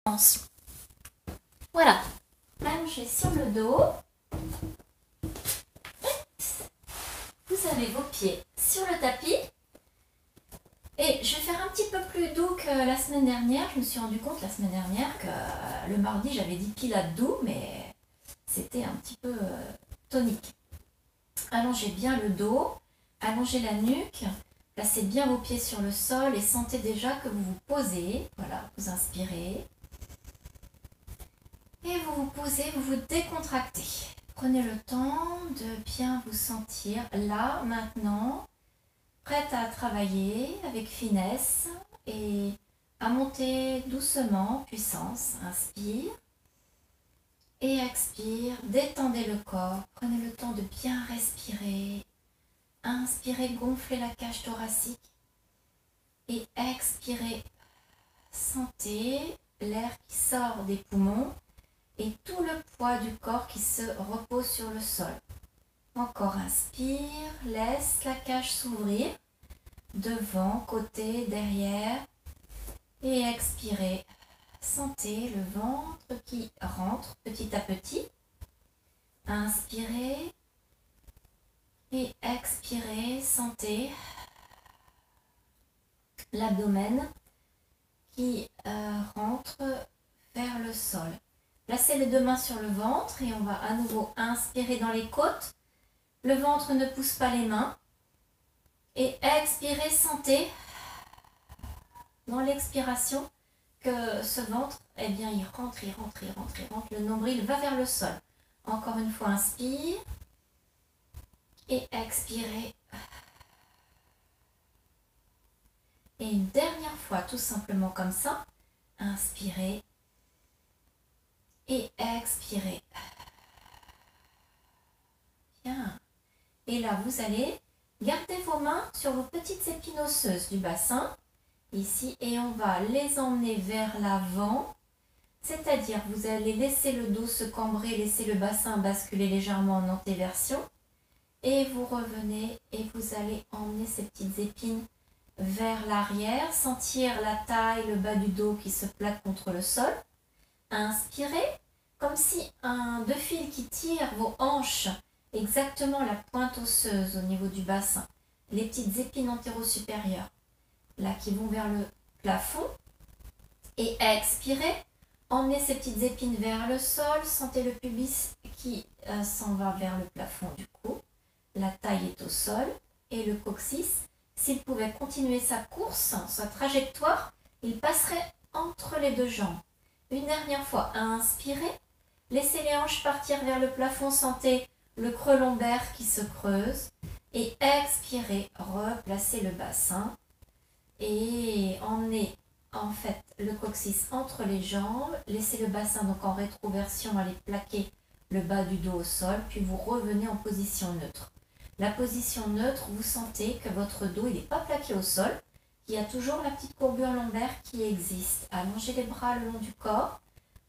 commence. Voilà, allongez sur le dos. Vous avez vos pieds sur le tapis. Et je vais faire un petit peu plus doux que la semaine dernière. Je me suis rendu compte la semaine dernière que le mardi, j'avais dit pilates doux, mais c'était un petit peu tonique. Allongez bien le dos, allongez la nuque, placez bien vos pieds sur le sol et sentez déjà que vous vous posez. Voilà, vous inspirez. Et vous vous posez, vous vous décontractez. Prenez le temps de bien vous sentir là, maintenant, prête à travailler avec finesse et à monter doucement, puissance. Inspire et expire. Détendez le corps. Prenez le temps de bien respirer. Inspirez, gonflez la cage thoracique. Et expirez. Sentez l'air qui sort des poumons et tout le poids du corps qui se repose sur le sol. Encore inspire, laisse la cage s'ouvrir, devant, côté, derrière. Et expirez, sentez le ventre qui rentre petit à petit. Inspirez et expirez, sentez l'abdomen qui rentre vers le sol. Placez les deux mains sur le ventre et on va à nouveau inspirer dans les côtes. Le ventre ne pousse pas les mains. Et expirez, sentez dans l'expiration que ce ventre, eh bien, il rentre. Le nombril va vers le sol. Encore une fois, inspire. Et expirez. Et une dernière fois, tout simplement comme ça. Inspirez. Et expirez. Bien. Et là, vous allez garder vos mains sur vos petites épines osseuses du bassin, ici, et on va les emmener vers l'avant. C'est-à-dire, vous allez laisser le dos se cambrer, laisser le bassin basculer légèrement en antéversion. Et vous revenez et vous allez emmener ces petites épines vers l'arrière. Sentir la taille, le bas du dos qui se plaque contre le sol. Inspirez, comme si deux fils qui tirent vos hanches, exactement la pointe osseuse au niveau du bassin. Les petites épines antéro-supérieures, là qui vont vers le plafond. Et expirez, emmenez ces petites épines vers le sol. Sentez le pubis qui s'en va vers le plafond du cou. La taille est au sol. Et le coccyx, s'il pouvait continuer sa course, sa trajectoire, il passerait entre les deux jambes. Une dernière fois, inspirez. Laissez les hanches partir vers le plafond. Sentez le creux lombaire qui se creuse. Et expirez, replacez le bassin. Et emmenez en fait le coccyx entre les jambes. Laissez le bassin donc en rétroversion aller plaquer le bas du dos au sol. Puis vous revenez en position neutre. La position neutre, vous sentez que votre dos il n'est pas plaqué au sol. Il y a toujours la petite courbure lombaire qui existe. Allongez les bras le long du corps.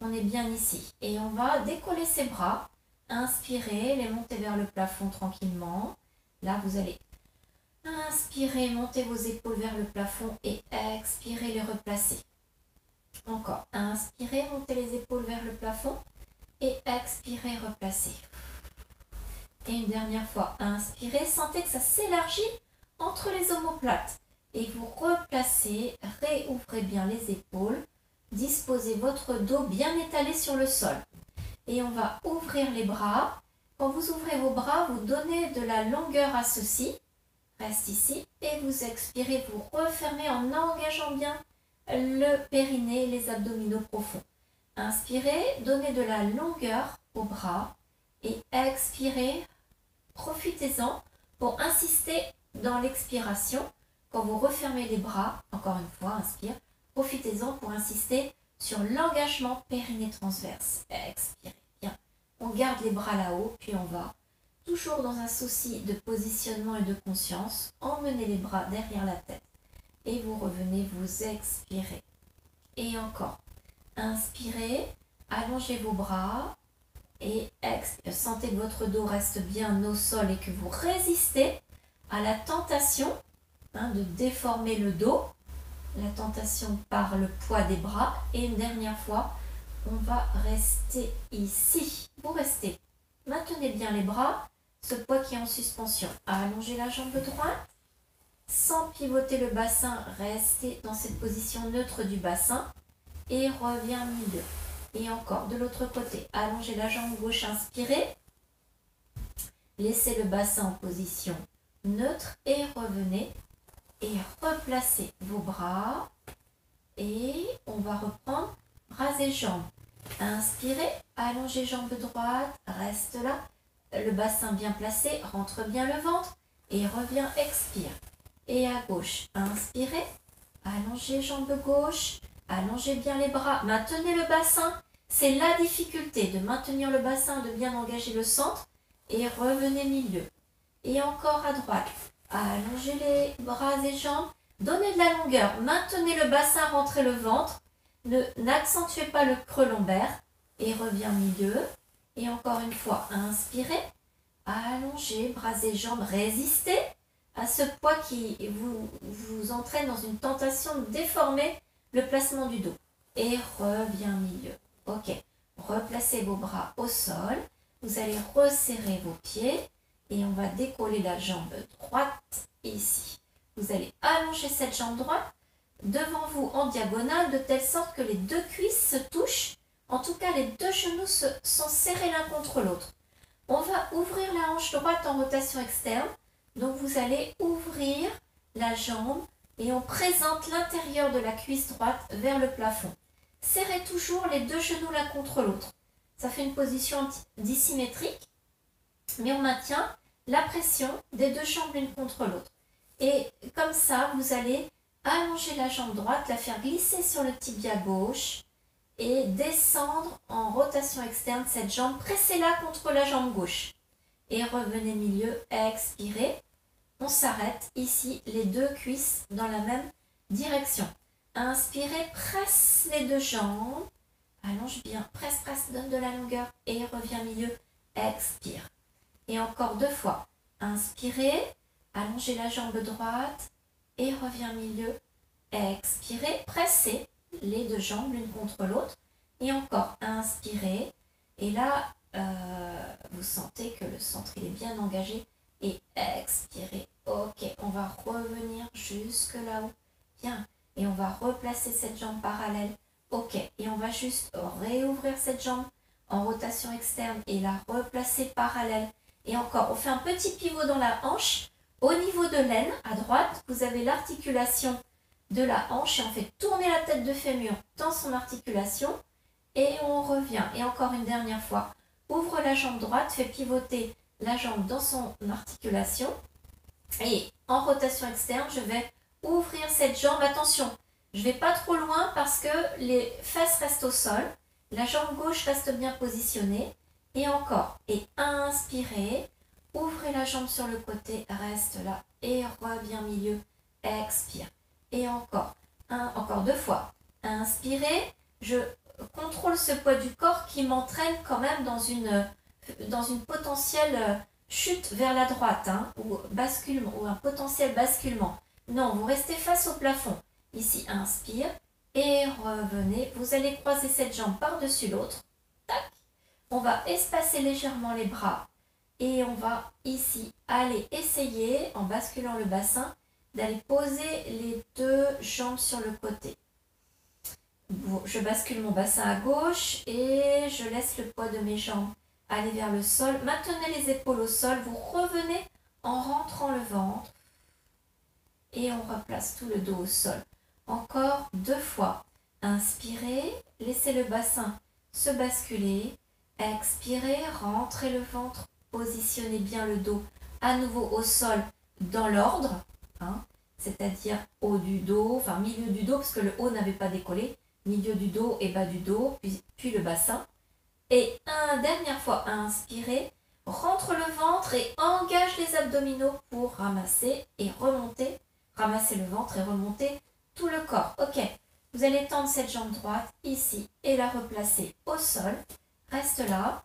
On est bien ici. Et on va décoller ses bras. Inspirez, les monter vers le plafond tranquillement. Là, vous allez inspirer, monter vos épaules vers le plafond et expirez, les replacer. Encore. Inspirez, montez les épaules vers le plafond et expirez, replacer. Et une dernière fois, inspirez, sentez que ça s'élargit entre les omoplates. Et vous replacez, réouvrez bien les épaules, disposez votre dos bien étalé sur le sol. Et on va ouvrir les bras. Quand vous ouvrez vos bras, vous donnez de la longueur à ceux-ci. Reste ici. Et vous expirez, vous refermez en engageant bien le périnée, les abdominaux profonds. Inspirez, donnez de la longueur aux bras. Et expirez, profitez-en pour insister dans l'expiration. Quand vous refermez les bras, encore une fois, inspire, profitez-en pour insister sur l'engagement périnée transverse. Expirez. Bien. On garde les bras là-haut, puis on va, toujours dans un souci de positionnement et de conscience, emmener les bras derrière la tête. Et vous revenez, vous expirez. Et encore. Inspirez, allongez vos bras. Et sentez que votre dos reste bien au sol et que vous résistez à la tentation de déformer le dos. la tentation par le poids des bras. Et une dernière fois, on va rester ici. Vous restez. Maintenez bien les bras, ce poids qui est en suspension. Allongez la jambe droite. Sans pivoter le bassin, restez dans cette position neutre du bassin. Et reviens milieu. Et encore de l'autre côté. Allongez la jambe gauche, inspirez. Laissez le bassin en position neutre et revenez. Et replacez vos bras. Et on va reprendre bras et jambes. Inspirez, allongez jambe droite, reste là. Le bassin bien placé, rentre bien le ventre. Et reviens, expire. Et à gauche, inspirez, allongez jambe gauche, allongez bien les bras, maintenez le bassin. C'est la difficulté de maintenir le bassin, de bien engager le centre. Et revenez milieu. Et encore à droite. Allongez les bras et jambes. Donnez de la longueur. Maintenez le bassin, rentrez le ventre. N'accentuez pas le creux lombaire. Et reviens milieu. Et encore une fois, inspirez. Allongez bras et jambes. Résistez à ce poids qui vous entraîne dans une tentation de déformer le placement du dos. Et reviens milieu. Ok. Replacez vos bras au sol. Vous allez resserrer vos pieds et on va décoller la jambe droite ici. Vous allez allonger cette jambe droite devant vous en diagonale de telle sorte que les deux cuisses se touchent. En tout cas, les deux genoux sont serrés l'un contre l'autre. On va ouvrir la hanche droite en rotation externe. Donc, vous allez ouvrir la jambe et on présente l'intérieur de la cuisse droite vers le plafond. Serrez toujours les deux genoux l'un contre l'autre. Ça fait une position dissymétrique, mais on maintient la pression des deux jambes l'une contre l'autre. Et comme ça, vous allez allonger la jambe droite, la faire glisser sur le tibia gauche et descendre en rotation externe cette jambe. Pressez-la contre la jambe gauche. Et revenez milieu, expirez. On s'arrête ici, les deux cuisses dans la même direction. Inspirez, presse les deux jambes. Allonge bien, presse, presse, donne de la longueur et reviens milieu, expire. Et encore deux fois. Inspirez, allongez la jambe droite et reviens milieu, expirez, pressez les deux jambes l'une contre l'autre. Et encore, inspirez. Et là, vous sentez que le centre il est bien engagé et expirez. Ok, on va revenir jusque là-haut. Bien. Et on va replacer cette jambe parallèle. Ok, et on va juste réouvrir cette jambe en rotation externe et la replacer parallèle. Et encore, on fait un petit pivot dans la hanche. Au niveau de l'aine, à droite, vous avez l'articulation de la hanche et on fait tourner la tête de fémur dans son articulation. Et on revient. Et encore une dernière fois, ouvre la jambe droite, fait pivoter la jambe dans son articulation. Et en rotation externe, je vais ouvrir cette jambe. Attention, je ne vais pas trop loin parce que les fesses restent au sol. La jambe gauche reste bien positionnée. Et encore. Et inspirez. Ouvrez la jambe sur le côté. Reste là. Et reviens milieu. Expire. Et encore. Encore deux fois. Inspirez. Je contrôle ce poids du corps qui m'entraîne quand même dans une potentielle chute vers la droite. Ou basculement. Ou un potentiel basculement. Non, vous restez face au plafond. Ici, inspire et revenez. Vous allez croiser cette jambe par-dessus l'autre. Tac. On va espacer légèrement les bras et on va ici aller essayer, en basculant le bassin, d'aller poser les deux jambes sur le côté. Je bascule mon bassin à gauche et je laisse le poids de mes jambes aller vers le sol. Maintenez les épaules au sol. Vous revenez en rentrant le ventre et on replace tout le dos au sol. Encore deux fois. Inspirez, laissez le bassin se basculer. Expirez, rentrez le ventre, positionnez bien le dos à nouveau au sol dans l'ordre, c'est-à-dire haut du dos, enfin milieu du dos parce que le haut n'avait pas décollé, milieu du dos et bas du dos, puis le bassin. Et dernière fois, inspirez, rentre le ventre et engage les abdominaux pour ramasser et remonter, ramasser le ventre et remonter tout le corps. Ok, vous allez tendre cette jambe droite ici et la replacer au sol. Reste là.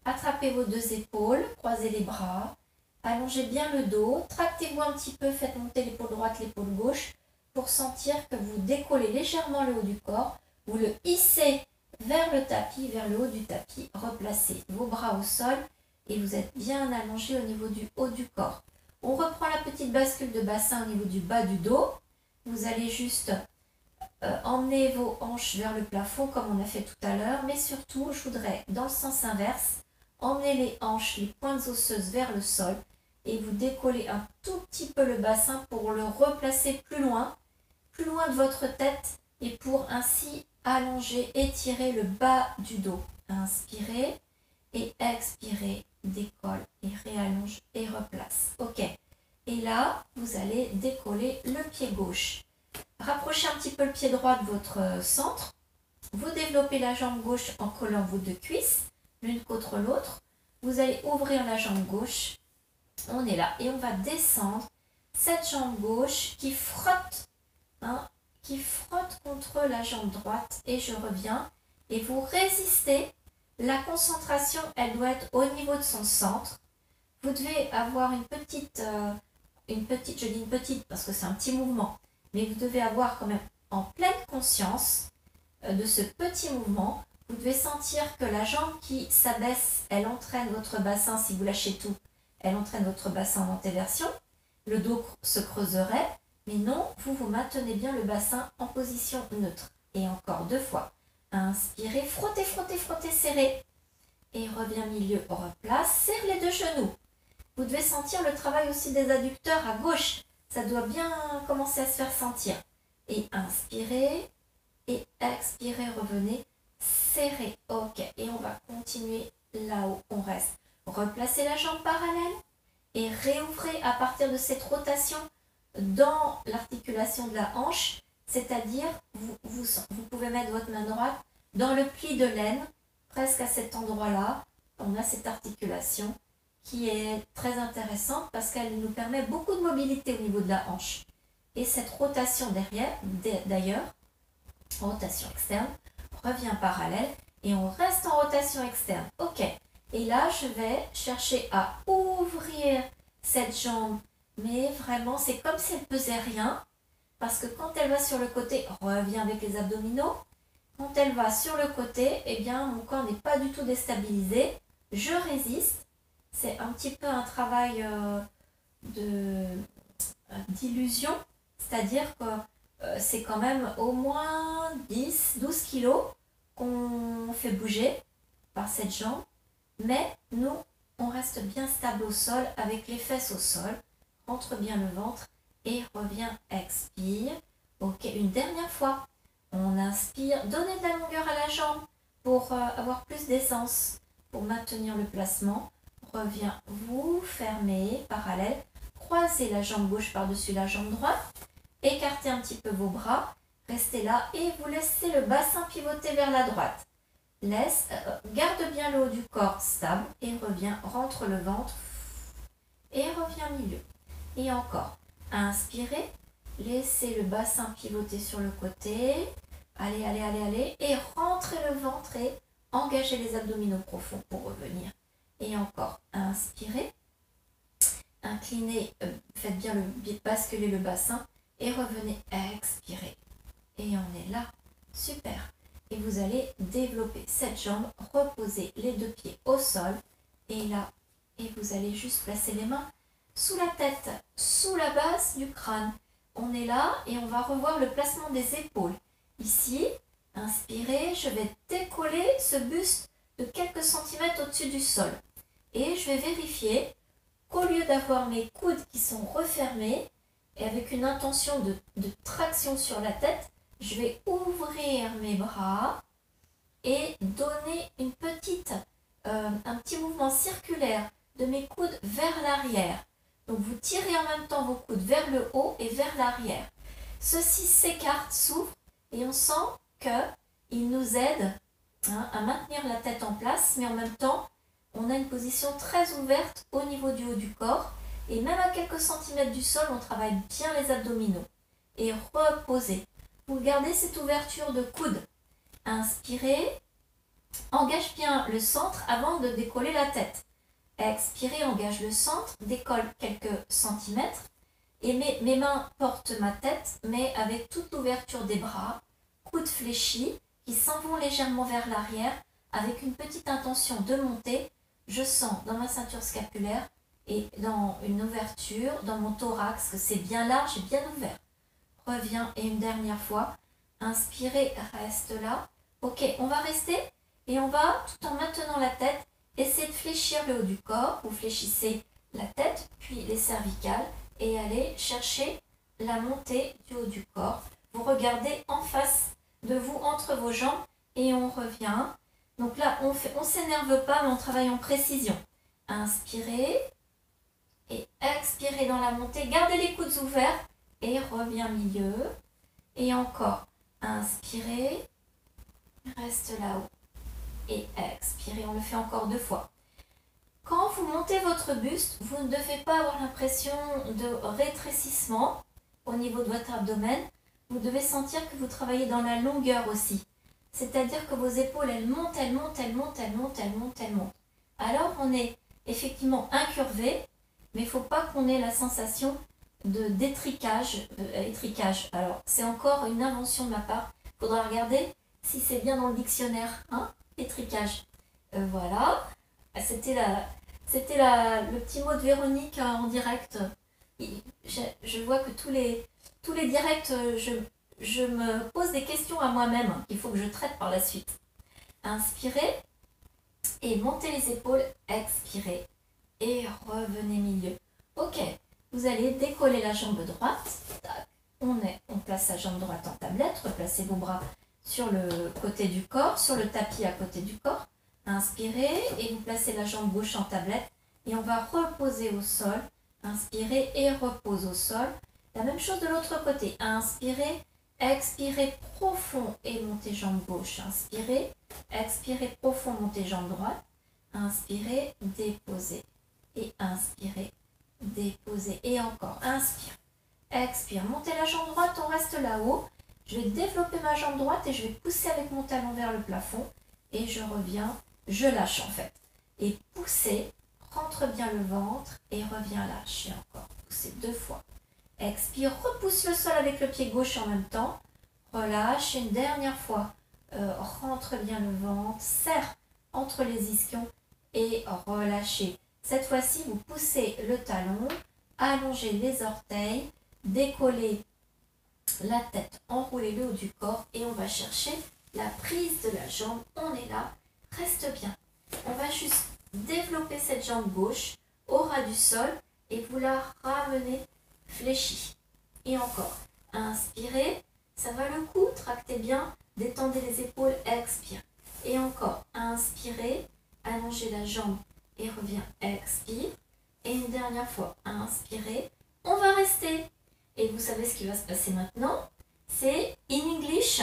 Attrapez vos deux épaules, croisez les bras, allongez bien le dos, tractez-vous un petit peu, faites monter l'épaule droite, l'épaule gauche. pour sentir que vous décollez légèrement le haut du corps. Vous le hissez vers le tapis, vers le haut du tapis. Replacez vos bras au sol et vous êtes bien allongé au niveau du haut du corps. On reprend la petite bascule de bassin au niveau du bas du dos. Vous allez juste emmener vos hanches vers le plafond comme on a fait tout à l'heure. Mais surtout, je voudrais, dans le sens inverse, emmener les hanches, les pointes osseuses vers le sol. Et vous décollez un tout petit peu le bassin pour le replacer plus loin de votre tête. Et pour ainsi allonger, étirer le bas du dos. Inspirez et expirez, décolle et réallonge et replace. Ok. Et là, vous allez décoller le pied gauche. Rapprochez un petit peu le pied droit de votre centre. Vous développez la jambe gauche en collant vos deux cuisses, l'une contre l'autre. Vous allez ouvrir la jambe gauche. On est là et on va descendre cette jambe gauche qui frotte, qui frotte contre la jambe droite. Et je reviens et vous résistez. La concentration, elle doit être au niveau de son centre. Vous devez avoir une petite, je dis une petite parce que c'est un petit mouvement, mais vous devez avoir quand même en pleine conscience de ce petit mouvement. Vous devez sentir que la jambe qui s'abaisse, elle entraîne votre bassin, si vous lâchez tout, elle entraîne votre bassin en antéversion. Le dos se creuserait, mais non, vous maintenez bien le bassin en position neutre. Et encore 2 fois. Inspirez, frottez, frottez, frottez, serrez. Et revient milieu, replace, serre les 2 genoux. Vous devez sentir le travail aussi des adducteurs à gauche. Ça doit bien commencer à se faire sentir. Et inspirez et expirez, revenez, serrez. Ok, et on va continuer là-haut, on reste. Replacez la jambe parallèle et réouvrez à partir de cette rotation dans l'articulation de la hanche. C'est-à-dire, vous pouvez mettre votre main droite dans le pli de l'aine, presque à cet endroit-là. On a cette articulation qui est très intéressante parce qu'elle nous permet beaucoup de mobilité au niveau de la hanche. Et cette rotation derrière, d'ailleurs, rotation externe, revient parallèle et on reste en rotation externe. Ok. Et là, je vais chercher à ouvrir cette jambe. Mais vraiment, c'est comme si elle pesait rien. Parce que quand elle va sur le côté, revient avec les abdominaux. Quand elle va sur le côté, eh bien, mon corps n'est pas du tout déstabilisé. Je résiste. C'est un petit peu un travail d'illusion. C'est-à-dire que c'est quand même au moins 10-12 kilos qu'on fait bouger par cette jambe. Mais nous, on reste bien stable au sol avec les fesses au sol. Rentre bien le ventre et revient, expire. Ok, une dernière fois. On inspire, donnez de la longueur à la jambe pour avoir plus d'essence, pour maintenir le placement. Revient, vous fermez, parallèle. Croisez la jambe gauche par-dessus la jambe droite. Écartez un petit peu vos bras. Restez là et vous laissez le bassin pivoter vers la droite. Garde bien le haut du corps stable et revient, rentre le ventre et revient milieu. Et encore, inspirez, laissez le bassin pivoter sur le côté, allez, allez, allez, allez, et rentrez le ventre et engagez les abdominaux profonds pour revenir. Et encore, inspirez, inclinez, faites bien basculer le bassin et revenez, expirez. Et on est là, super. Et vous allez développer cette jambe, reposer les 2 pieds au sol. Et là, et vous allez juste placer les mains sous la tête, sous la base du crâne. On est là et on va revoir le placement des épaules. Ici, inspirez, je vais décoller ce buste de quelques centimètres au-dessus du sol. Et je vais vérifier qu'au lieu d'avoir mes coudes qui sont refermés, et avec une intention de traction sur la tête, je vais ouvrir mes bras et donner un petit mouvement circulaire de mes coudes vers l'arrière. Donc vous tirez en même temps vos coudes vers le haut et vers l'arrière. Ceci s'écarte, s'ouvre et on sent qu'il nous aide à maintenir la tête en place, mais en même temps, on a une position très ouverte au niveau du haut du corps. Et même à quelques centimètres du sol, on travaille bien les abdominaux. Et reposez. Vous gardez cette ouverture de coude. Inspirez, engage bien le centre avant de décoller la tête. Expirez, engage le centre, décolle quelques centimètres. Et mes mains portent ma tête, mais avec toute l'ouverture des bras, coudes fléchis, qui s'en vont légèrement vers l'arrière, avec une petite intention de monter. Je sens dans ma ceinture scapulaire et dans une ouverture, dans mon thorax, que c'est bien large et bien ouvert. Reviens et une dernière fois. Inspirez, reste là. Ok, on va rester et on va, tout en maintenant la tête, essayer de fléchir le haut du corps. Vous fléchissez la tête, puis les cervicales et allez chercher la montée du haut du corps. Vous regardez en face de vous, entre vos jambes, et on revient. Donc là, on ne s'énerve pas, mais on travaille en précision. Inspirez et expirez dans la montée. Gardez les coudes ouverts et reviens milieu. Et encore, inspirez, reste là-haut et expirez. On le fait encore 2 fois. Quand vous montez votre buste, vous ne devez pas avoir l'impression de rétrécissement au niveau de votre abdomen. Vous devez sentir que vous travaillez dans la longueur aussi. C'est-à-dire que vos épaules, elles montent, elles montent, elles montent, elles montent, elles montent, elles montent. Alors, on est effectivement incurvé, mais il ne faut pas qu'on ait la sensation d'étricage. Alors, c'est encore une invention de ma part. Il faudra regarder si c'est bien dans le dictionnaire. Hein, étricage. Voilà. C'était le petit mot de Véronique en direct. Je vois que tous les directs, je me pose des questions à moi-même qu'il faut que je traite par la suite. Inspirez et montez les épaules. Expirez et revenez milieu. Ok, vous allez décoller la jambe droite. Tac. On place sa jambe droite en tablette. Replacez vos bras sur le côté du corps, sur le tapis à côté du corps. Inspirez et vous placez la jambe gauche en tablette et on va reposer au sol. Inspirez et repose au sol. La même chose de l'autre côté. Inspirez, expirez profond et montez jambe gauche. Inspirez, expirez profond, montez jambe droite. Inspirez, déposez. Et inspirez, déposez. Et encore, inspire, expire. Montez la jambe droite, on reste là-haut. Je vais développer ma jambe droite et je vais pousser avec mon talon vers le plafond. Et je reviens, je lâche en fait. Et poussez, rentre bien le ventre et reviens lâcher encore. Poussez 2 fois. Expire, repousse le sol avec le pied gauche en même temps. Relâche une dernière fois. Rentre bien le ventre, serre entre les ischions et relâchez. Cette fois-ci, vous poussez le talon, allongez les orteils, décollez la tête, enroulez le haut du corps et on va chercher la prise de la jambe. On est là, reste bien. On va juste développer cette jambe gauche au ras du sol et vous la ramenez fléchie. Et encore, inspirez, ça va le coup, tractez bien, détendez les épaules, expire. Et encore, inspirez, allongez la jambe et reviens, expire. Et une dernière fois, inspirez, on va rester. Et vous savez ce qui va se passer maintenant, c'est in English,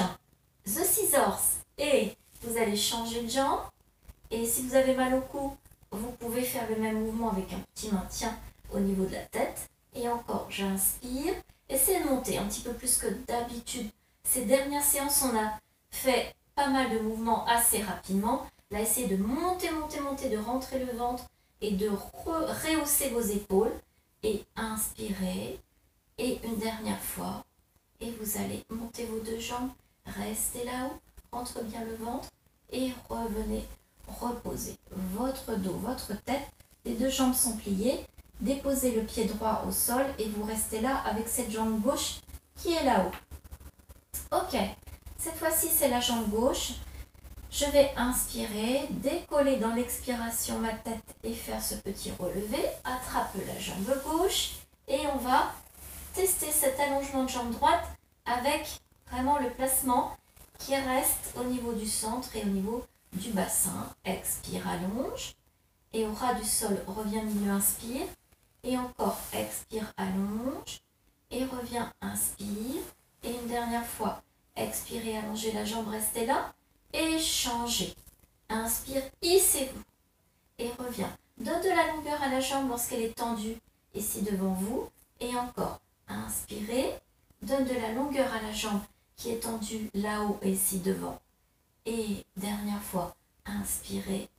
the scissors. Et vous allez changer de jambe. Et si vous avez mal au cou, vous pouvez faire le même mouvement avec un petit maintien au niveau de la tête. Et encore, j'inspire. Essayez de monter un petit peu plus que d'habitude. Ces dernières séances, on a fait pas mal de mouvements assez rapidement. Là, essayez de monter, monter, monter, de rentrer le ventre et de rehausser vos épaules. Et inspirez. Et une dernière fois. Et vous allez monter vos 2 jambes. Restez là-haut. Rentre bien le ventre. Et revenez. Reposez votre dos, votre tête. Les 2 jambes sont pliées. Déposez le pied droit au sol et vous restez là avec cette jambe gauche qui est là-haut. Ok, cette fois-ci c'est la jambe gauche. Je vais inspirer, décoller dans l'expiration ma tête et faire ce petit relevé. Attrape la jambe gauche et on va tester cet allongement de jambe droite avec vraiment le placement qui reste au niveau du centre et au niveau du bassin. Expire, allonge. Et au ras du sol, reviens milieu, inspire. Et encore, expire, allonge. Et reviens, inspire. Et une dernière fois, expirez, allongez la jambe, restez là. Et changez. Inspire, hissez-vous. Et reviens. Donne de la longueur à la jambe lorsqu'elle est tendue ici devant vous. Et encore, inspirez. Donne de la longueur à la jambe qui est tendue là-haut et ici devant. Et dernière fois, inspirez.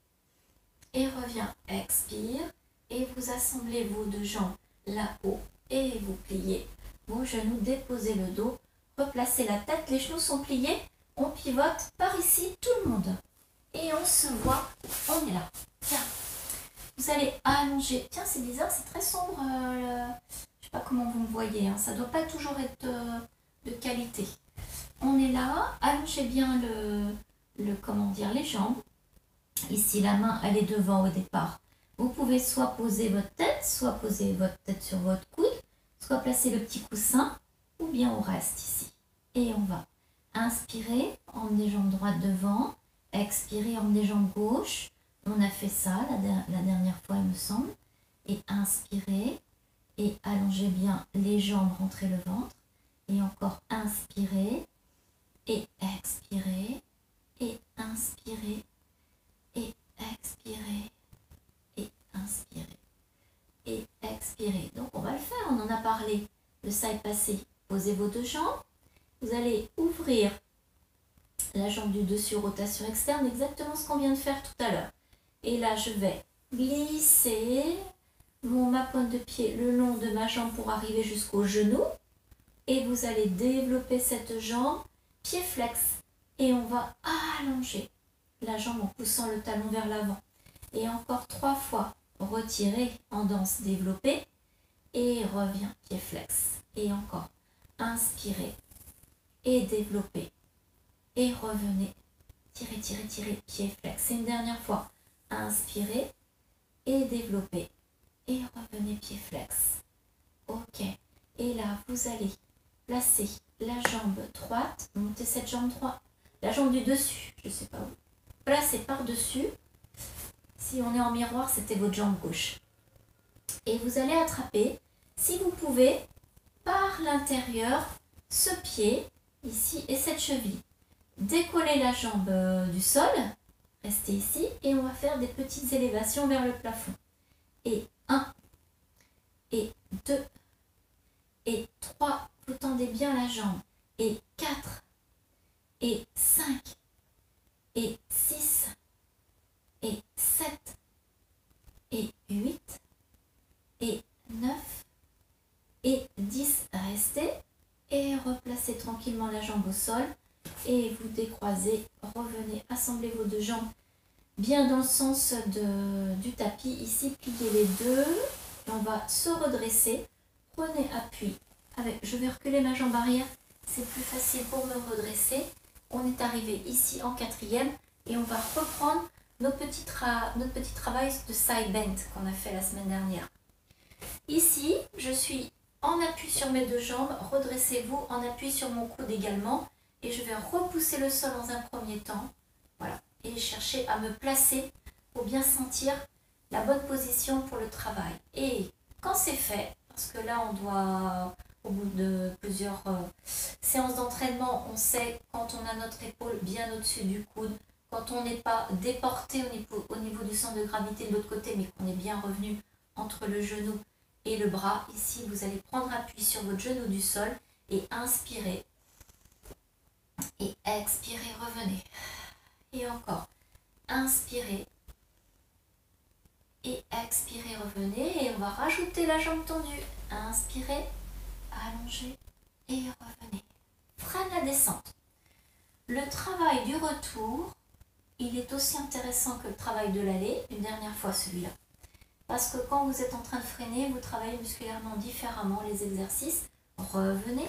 Et reviens, expire. Et vous assemblez vos 2 jambes là-haut et vous pliez vos genoux, déposez le dos, replacez la tête, les genoux sont pliés, on pivote par ici tout le monde. Et on se voit, on est là. Tiens, vous allez allonger. Tiens, c'est bizarre, c'est très sombre. Je sais pas comment vous me voyez, hein. Ça doit pas toujours être de qualité. On est là, allongez bien comment dire, les jambes. Ici, la main, elle est devant au départ. Vous pouvez soit poser votre tête, soit poser votre tête sur votre coude, soit placer le petit coussin, ou bien on reste ici. Et on va inspirer, emmener jambes droites devant, expirer, emmener jambes gauche. On a fait ça la dernière fois, il me semble. Et inspirer, et allongez bien les jambes, rentrez le ventre. Et encore inspirer, et expirer, et inspirer, et expirer, et inspirer, et expirer. Donc on va le faire, on en a parlé. Le side passé, posez vos deux jambes. Vous allez ouvrir la jambe du dessus, rotation externe, exactement ce qu'on vient de faire tout à l'heure. Et là, je vais glisser ma pointe de pied le long de ma jambe pour arriver jusqu'au genou. Et vous allez développer cette jambe, pied flex. Et on va allonger la jambe en poussant le talon vers l'avant. Et encore 3 fois, retirez en danse, développez. Et revient, pied flex. Et encore, inspirez. Et développez. Et revenez. Tirez, tirez, tirez, pied flex. C'est une dernière fois. Inspirez. Et développez. Et revenez, pied flex. Ok. Et là, vous allez placer la jambe droite. Montez cette jambe droite. La jambe du dessus. Je ne sais pas où. Placez par-dessus. Si on est en miroir, c'était votre jambe gauche. Et vous allez attraper, si vous pouvez, par l'intérieur, ce pied, ici, et cette cheville. Décollez la jambe du sol, restez ici, et on va faire des petites élévations vers le plafond. Et 1, et 2, et 3, vous tendez bien la jambe, et 4, et 5, et 6, et 7, et 8, et 9, et 10, restez, et replacez tranquillement la jambe au sol, et vous décroisez, revenez, assemblez vos deux jambes bien dans le sens du tapis, ici, pliez les deux, et on va se redresser, prenez appui, je vais reculer ma jambe arrière, c'est plus facile pour me redresser, on est arrivé ici en 4e, et on va reprendre notre petit travail de side bend qu'on a fait la semaine dernière. Ici, je suis en appui sur mes deux jambes, redressez-vous en appui sur mon coude également, et je vais repousser le sol dans un premier temps, voilà, et chercher à me placer pour bien sentir la bonne position pour le travail. Et quand c'est fait, parce que là on doit, au bout de plusieurs séances d'entraînement, on sait quand on a notre épaule bien au-dessus du coude, quand on n'est pas déporté au niveau du centre de gravité de l'autre côté, mais qu'on est bien revenu entre le genou et le bras. Ici, vous allez prendre appui sur votre genou du sol et inspirer. Et expirez, revenez. Et encore. Inspirez. Et expirez, revenez. Et on va rajouter la jambe tendue. Inspirez, allongez et revenez. Freine la descente. Le travail du retour, il est aussi intéressant que le travail de l'aller. Une dernière fois celui-là. Parce que quand vous êtes en train de freiner, vous travaillez musculairement différemment les exercices. Revenez.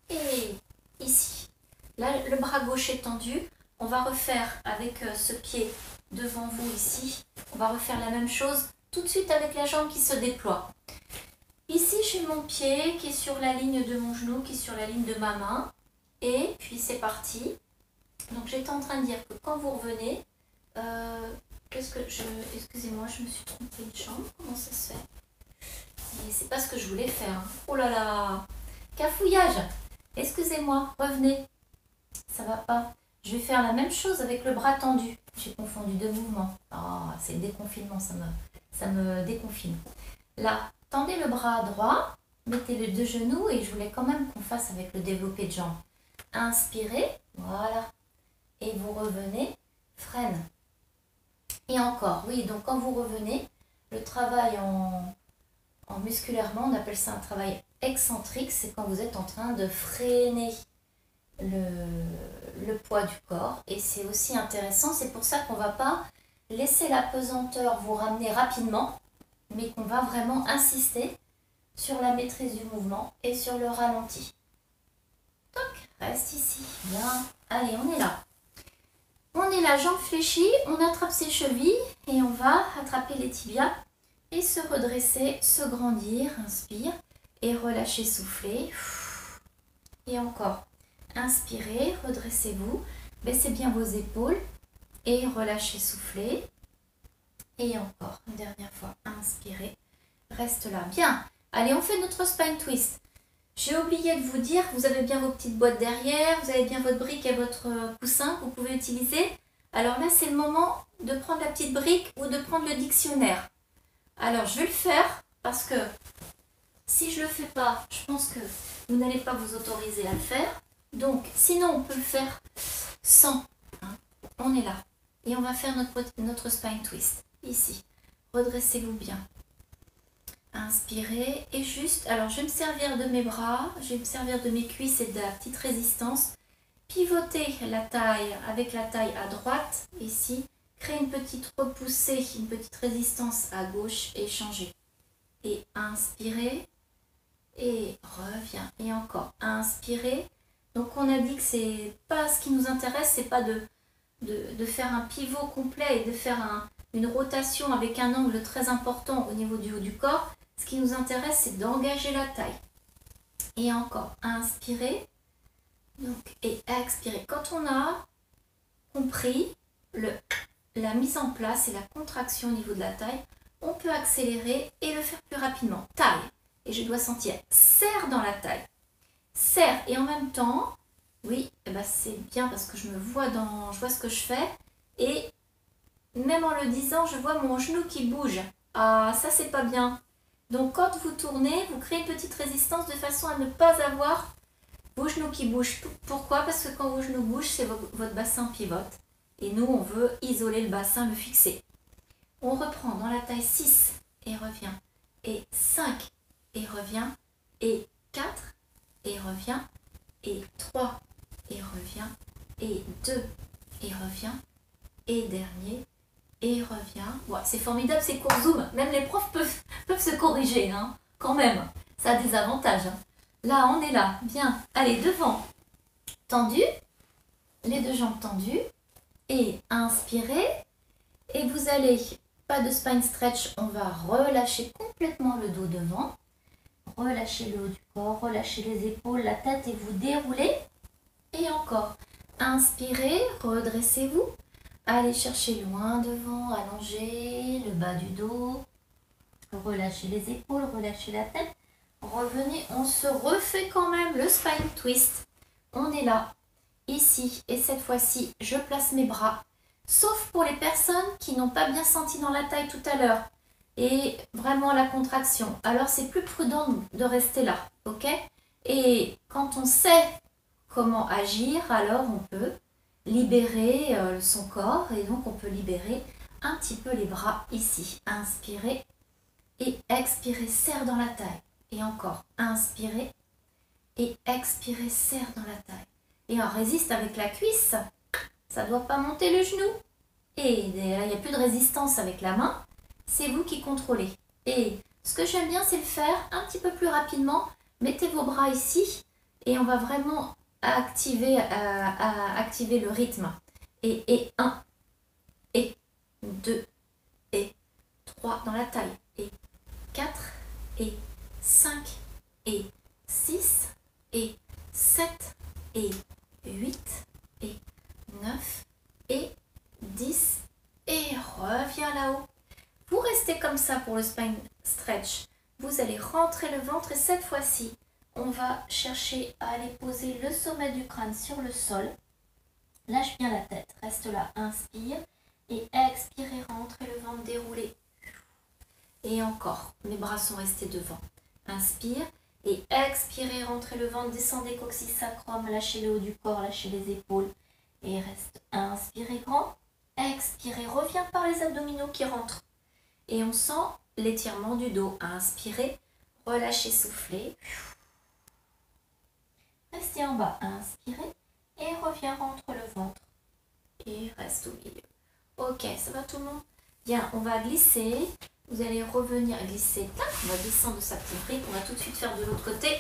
Et ici. Là, le bras gauche est tendu. On va refaire avec ce pied devant vous ici. On va refaire la même chose tout de suite avec la jambe qui se déploie. Ici, j'ai mon pied qui est sur la ligne de mon genou, qui est sur la ligne de ma main. Et puis, c'est parti. Donc, j'étais en train de dire que quand vous revenez... excusez-moi, je me suis trompée de jambe. Comment ça se fait? Et c'est pas ce que je voulais faire. Oh là là! Cafouillage! Excusez-moi, revenez. Ça va pas. Je vais faire la même chose avec le bras tendu. J'ai confondu deux mouvements. Ah, c'est le déconfinement, ça me déconfine. Là, tendez le bras droit, mettez les deux genoux et je voulais quand même qu'on fasse avec le développé de jambes. Inspirez, voilà. Et vous revenez, freine. Et encore, oui, donc quand vous revenez, le travail musculairement, on appelle ça un travail excentrique. C'est quand vous êtes en train de freiner le poids du corps. Et c'est aussi intéressant, c'est pour ça qu'on ne va pas laisser la pesanteur vous ramener rapidement, mais qu'on va vraiment insister sur la maîtrise du mouvement et sur le ralenti. Donc, reste ici. Bien. Allez, on est là. On est là, jambes fléchies, on attrape ses chevilles et on va attraper les tibias et se redresser, se grandir. Inspire et relâchez, soufflez. Et encore. Inspirez, redressez-vous, baissez bien vos épaules et relâchez, soufflez. Et encore, une dernière fois, inspirez, reste là. Bien, allez, on fait notre spine twist. J'ai oublié de vous dire, vous avez bien vos petites boîtes derrière, vous avez bien votre brique et votre coussin que vous pouvez utiliser. Alors là, c'est le moment de prendre la petite brique ou de prendre le dictionnaire. Alors, je vais le faire parce que si je ne le fais pas, je pense que vous n'allez pas vous autoriser à le faire. Donc, sinon, on peut le faire sans. Hein. On est là. Et on va faire notre spine twist. Ici. Redressez-vous bien. Inspirez. Et juste, alors je vais me servir de mes bras, je vais me servir de mes cuisses et de la petite résistance. Pivotez la taille avec la taille à droite. Ici. Créez une petite repoussée, une petite résistance à gauche et changez. Et inspirez. Et reviens. Et encore. Inspirez. Donc on a dit que c'est pas ce qui nous intéresse, c'est pas de faire un pivot complet et de faire une rotation avec un angle très important au niveau du haut du corps. Ce qui nous intéresse, c'est d'engager la taille. Et encore, inspirez. Donc, et expirez. Quand on a compris la mise en place et la contraction au niveau de la taille, on peut accélérer et le faire plus rapidement. Taille. Et je dois sentir serre dans la taille. Serre et en même temps, oui, eh ben c'est bien parce que je vois ce que je fais et même en le disant, je vois mon genou qui bouge. Ah, ça c'est pas bien. Donc quand vous tournez, vous créez une petite résistance de façon à ne pas avoir vos genoux qui bougent. Pourquoi? Parce que quand vos genoux bougent, c'est votre bassin pivote. Et nous, on veut isoler le bassin, le fixer. On reprend dans la taille 6 et revient. Et 5 et revient. Et 4 et revient, et 3 et revient, et 2 et revient, et dernier et revient. Ouais, c'est formidable ces cours Zoom, même les profs peuvent se corriger, hein, quand même, ça a des avantages. Hein. Là, on est là, bien, allez, devant, tendu, les deux jambes tendues, et inspirez, et vous allez, pas de spine stretch, on va relâcher complètement le dos devant. Relâchez le haut du corps, relâchez les épaules, la tête et vous déroulez. Et encore. Inspirez, redressez-vous. Allez chercher loin devant, allongez le bas du dos. Relâchez les épaules, relâchez la tête. Revenez, on se refait quand même le spine twist. On est là, ici. Et cette fois-ci, je place mes bras. Sauf pour les personnes qui n'ont pas bien senti dans la taille tout à l'heure. Et vraiment la contraction. Alors c'est plus prudent de rester là, ok? Et quand on sait comment agir, alors on peut libérer son corps et donc on peut libérer un petit peu les bras ici. Inspirez et expirez, serre dans la taille. Et encore, inspirez et expirez, serre dans la taille. Et on résiste avec la cuisse, ça ne doit pas monter le genou. Et là, il n'y a plus de résistance avec la main. C'est vous qui contrôlez. Et ce que j'aime bien, c'est le faire un petit peu plus rapidement. Mettez vos bras ici et on va vraiment activer le rythme. Et 1, et 2, et 3 dans la taille. Et 4, et 5, et 6, et 7, et 8, et 9, et 10, et reviens là-haut. Vous restez comme ça pour le spine stretch. Vous allez rentrer le ventre et cette fois-ci, on va chercher à aller poser le sommet du crâne sur le sol. Lâche bien la tête, reste là, inspire et expirez, rentrez le ventre déroulé. Et encore, mes bras sont restés devant. Inspire et expirez, rentrez le ventre, descendez coccyx sacrum, lâchez le haut du corps, lâchez les épaules et reste. Inspirez grand, expirez, reviens par les abdominaux qui rentrent. Et on sent l'étirement du dos. Inspirez, relâchez, soufflez. Restez en bas, inspirez et reviens, rentre le ventre. Et reste au milieu. Ok, ça va tout le monde? Bien, on va glisser. Vous allez revenir glisser. Tac, on va descendre de sa petite brique. On va tout de suite faire de l'autre côté.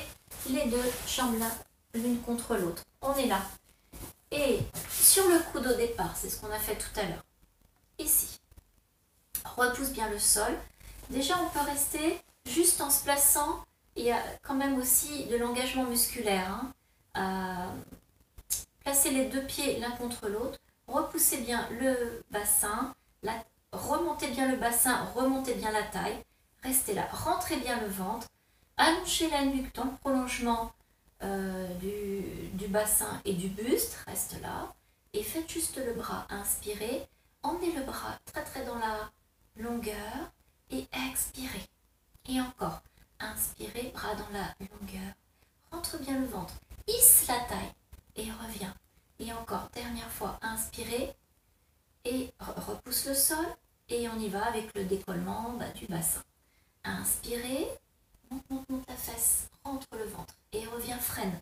Les deux jambes là, l'une contre l'autre. On est là. Et sur le coude au départ, c'est ce qu'on a fait tout à l'heure. Ici. Repousse bien le sol. Déjà, on peut rester juste en se plaçant. Il y a quand même aussi de l'engagement musculaire. Placez les deux pieds l'un contre l'autre. Repoussez bien le bassin. Remontez bien le bassin, remontez bien la taille. Restez là. Rentrez bien le ventre. Allongez la nuque dans le prolongement du bassin et du buste. Reste là. Et faites juste le bras. Inspirez. Emmenez le bras très très dans la longueur. Et expirez. Et encore. Inspirez, bras dans la longueur. Rentre bien le ventre. Hisse la taille. Et reviens. Et encore, dernière fois. Inspirez. Et repousse le sol. Et on y va avec le décollement du bassin. Inspirez. Monte la fesse. Rentre le ventre. Et reviens, freine.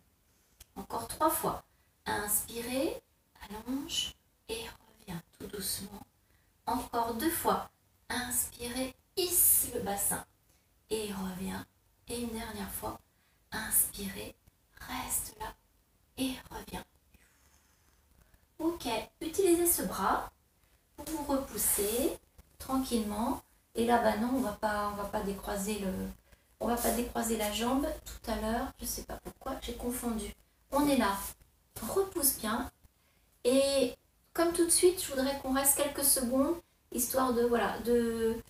Encore 3 fois. Inspirez. Allonge. Et reviens tout doucement. Encore 2 fois. Inspirez. Hisse le bassin. Et reviens. Et une dernière fois. Inspirez. Reste là. Et reviens. Ok. Utilisez ce bras pour vous repousser tranquillement. Et là, non, on va pas décroiser la jambe. Tout à l'heure, je sais pas pourquoi, j'ai confondu. On est là. Repousse bien. Et comme tout de suite, je voudrais qu'on reste quelques secondes, histoire de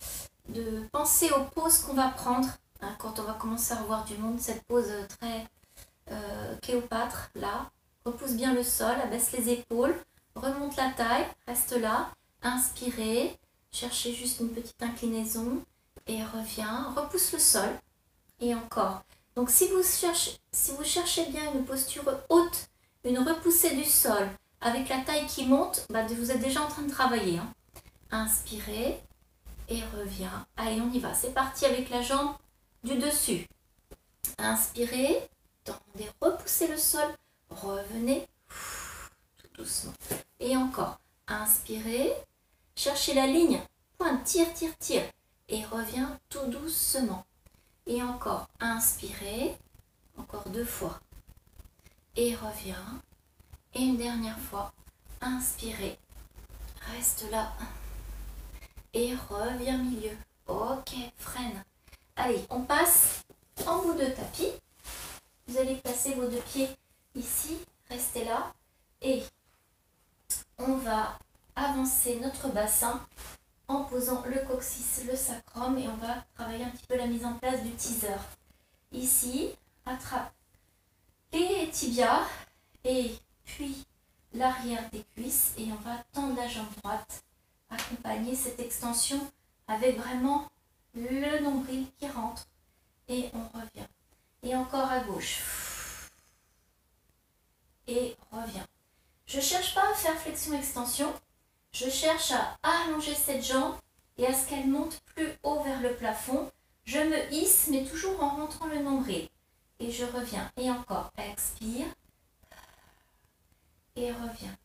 penser aux pauses qu'on va prendre quand on va commencer à revoir du monde. Cette pause très Cléopâtre, là. Repousse bien le sol, abaisse les épaules, remonte la taille, reste là. Inspirez, cherchez juste une petite inclinaison et reviens. Repousse le sol et encore. Donc si vous cherchez bien une posture haute, une repoussée du sol avec la taille qui monte, vous êtes déjà en train de travailler. Inspirez et reviens. Allez, on y va. C'est parti avec la jambe du dessus. Inspirez, tendez, repoussez le sol. Revenez tout doucement. Et encore. Inspirez. Cherchez la ligne. Pointe, tire, tire, tire. Et reviens tout doucement. Et encore. Inspirez. Encore 2 fois. Et reviens. Et une dernière fois. Inspirez. Reste là. Et reviens milieu. Ok, freine. Allez, on passe en bout de tapis. Vous allez placer vos 2 pieds ici. Restez là. Et on va avancer notre bassin en posant le coccyx, le sacrum. Et on va travailler un petit peu la mise en place du teaser. Ici, attrape les tibias et puis l'arrière des cuisses. Et on va tendre la jambe droite. Accompagner cette extension avec vraiment le nombril qui rentre. Et on revient. Et encore à gauche. Et revient. Je ne cherche pas à faire flexion-extension. Je cherche à allonger cette jambe et à ce qu'elle monte plus haut vers le plafond. Je me hisse, mais toujours en rentrant le nombril. Et je reviens. Et encore. Expire. Et reviens.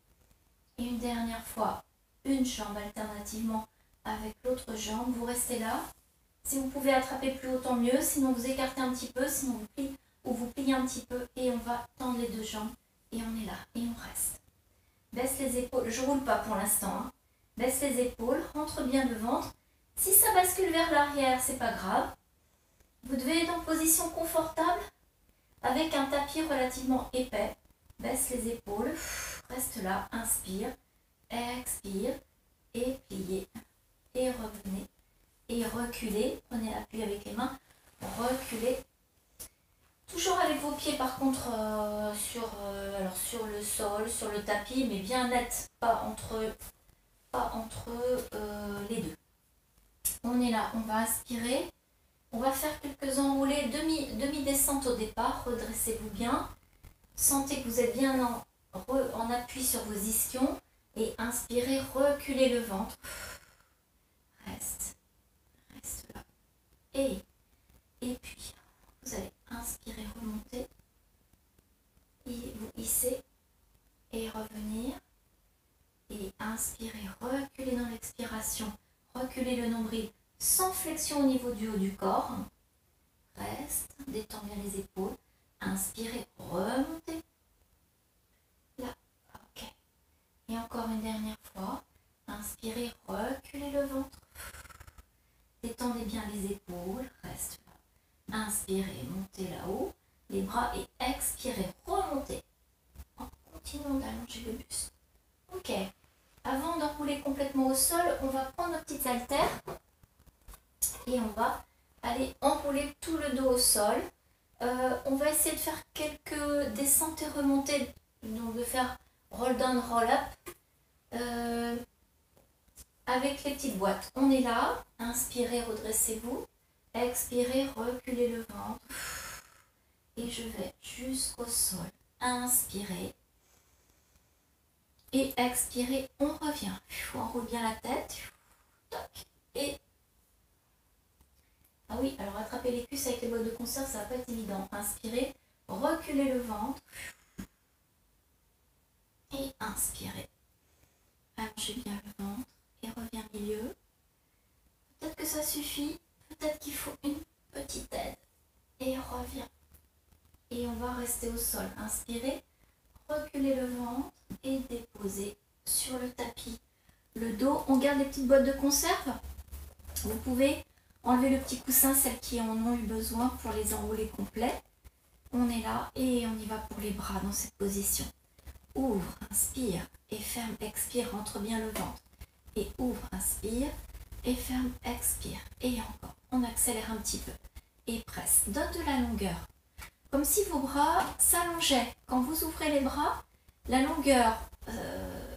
Et une dernière fois. Une jambe alternativement avec l'autre jambe. Vous restez là. Si vous pouvez attraper plus haut, tant mieux. Sinon, vous écartez un petit peu. Sinon, vous pliez un petit peu. Et on va tendre les 2 jambes. Et on est là. Et on reste. Baisse les épaules. Je ne roule pas pour l'instant. Baisse les épaules. Rentre bien le ventre. Si ça bascule vers l'arrière, c'est pas grave. Vous devez être en position confortable avec un tapis relativement épais. Baisse les épaules. Reste là. Inspire. Expire et pliez et revenez et reculez, prenez appui avec les mains, reculez, toujours avec vos pieds par contre sur le sol, sur le tapis, mais bien net, pas entre les deux. On est là, on va inspirer, on va faire quelques enroulés, demi-descente au départ, redressez-vous bien, sentez que vous êtes bien en appui sur vos ischions. Et inspirez, reculez le ventre. Reste là. et puis vous allez inspirer, remonter, et vous hissez et revenir, et inspirer, reculer dans l'expiration, reculer le nombril sans flexion au niveau du haut du corps, reste, détends bien les épaules, inspirez, remontez, là, ok, et encore une dernière fois, inspirez, reculez le ventre, détendez bien les épaules, reste là, inspirez, montez là-haut, les bras et expirez, remontez, en continuant d'allonger le buste, ok. Avant d'enrouler complètement au sol, on va prendre nos petites haltères et on va aller enrouler tout le dos au sol. On va essayer de faire quelques descentes et remontées, donc de faire roll down, roll up avec les petites boîtes. On est là, inspirez, redressez-vous, expirez, reculez le ventre et je vais jusqu'au sol. Inspirez. Et expirez, on revient. On roule bien la tête. Toc. Et... ah oui, alors attraper les cuisses avec les boîtes de conserve, ça va pas être évident. Inspirez, reculez le ventre. Et inspirez. Allongez bien le ventre et reviens milieu. Peut-être que ça suffit. Peut-être qu'il faut une petite aide. Et reviens. Et on va rester au sol. Inspirez, reculez le ventre et déposer sur le tapis le dos. On garde les petites boîtes de conserve. Vous pouvez enlever le petit coussin, celles qui en ont eu besoin, pour les enrouler complets. On est là et on y va pour les bras dans cette position. Ouvre, inspire et ferme, expire, rentre bien le ventre. Et ouvre, inspire et ferme, expire. Et encore, on accélère un petit peu. Et presse, donne de la longueur. Comme si vos bras s'allongeaient. Quand vous ouvrez les bras, la longueur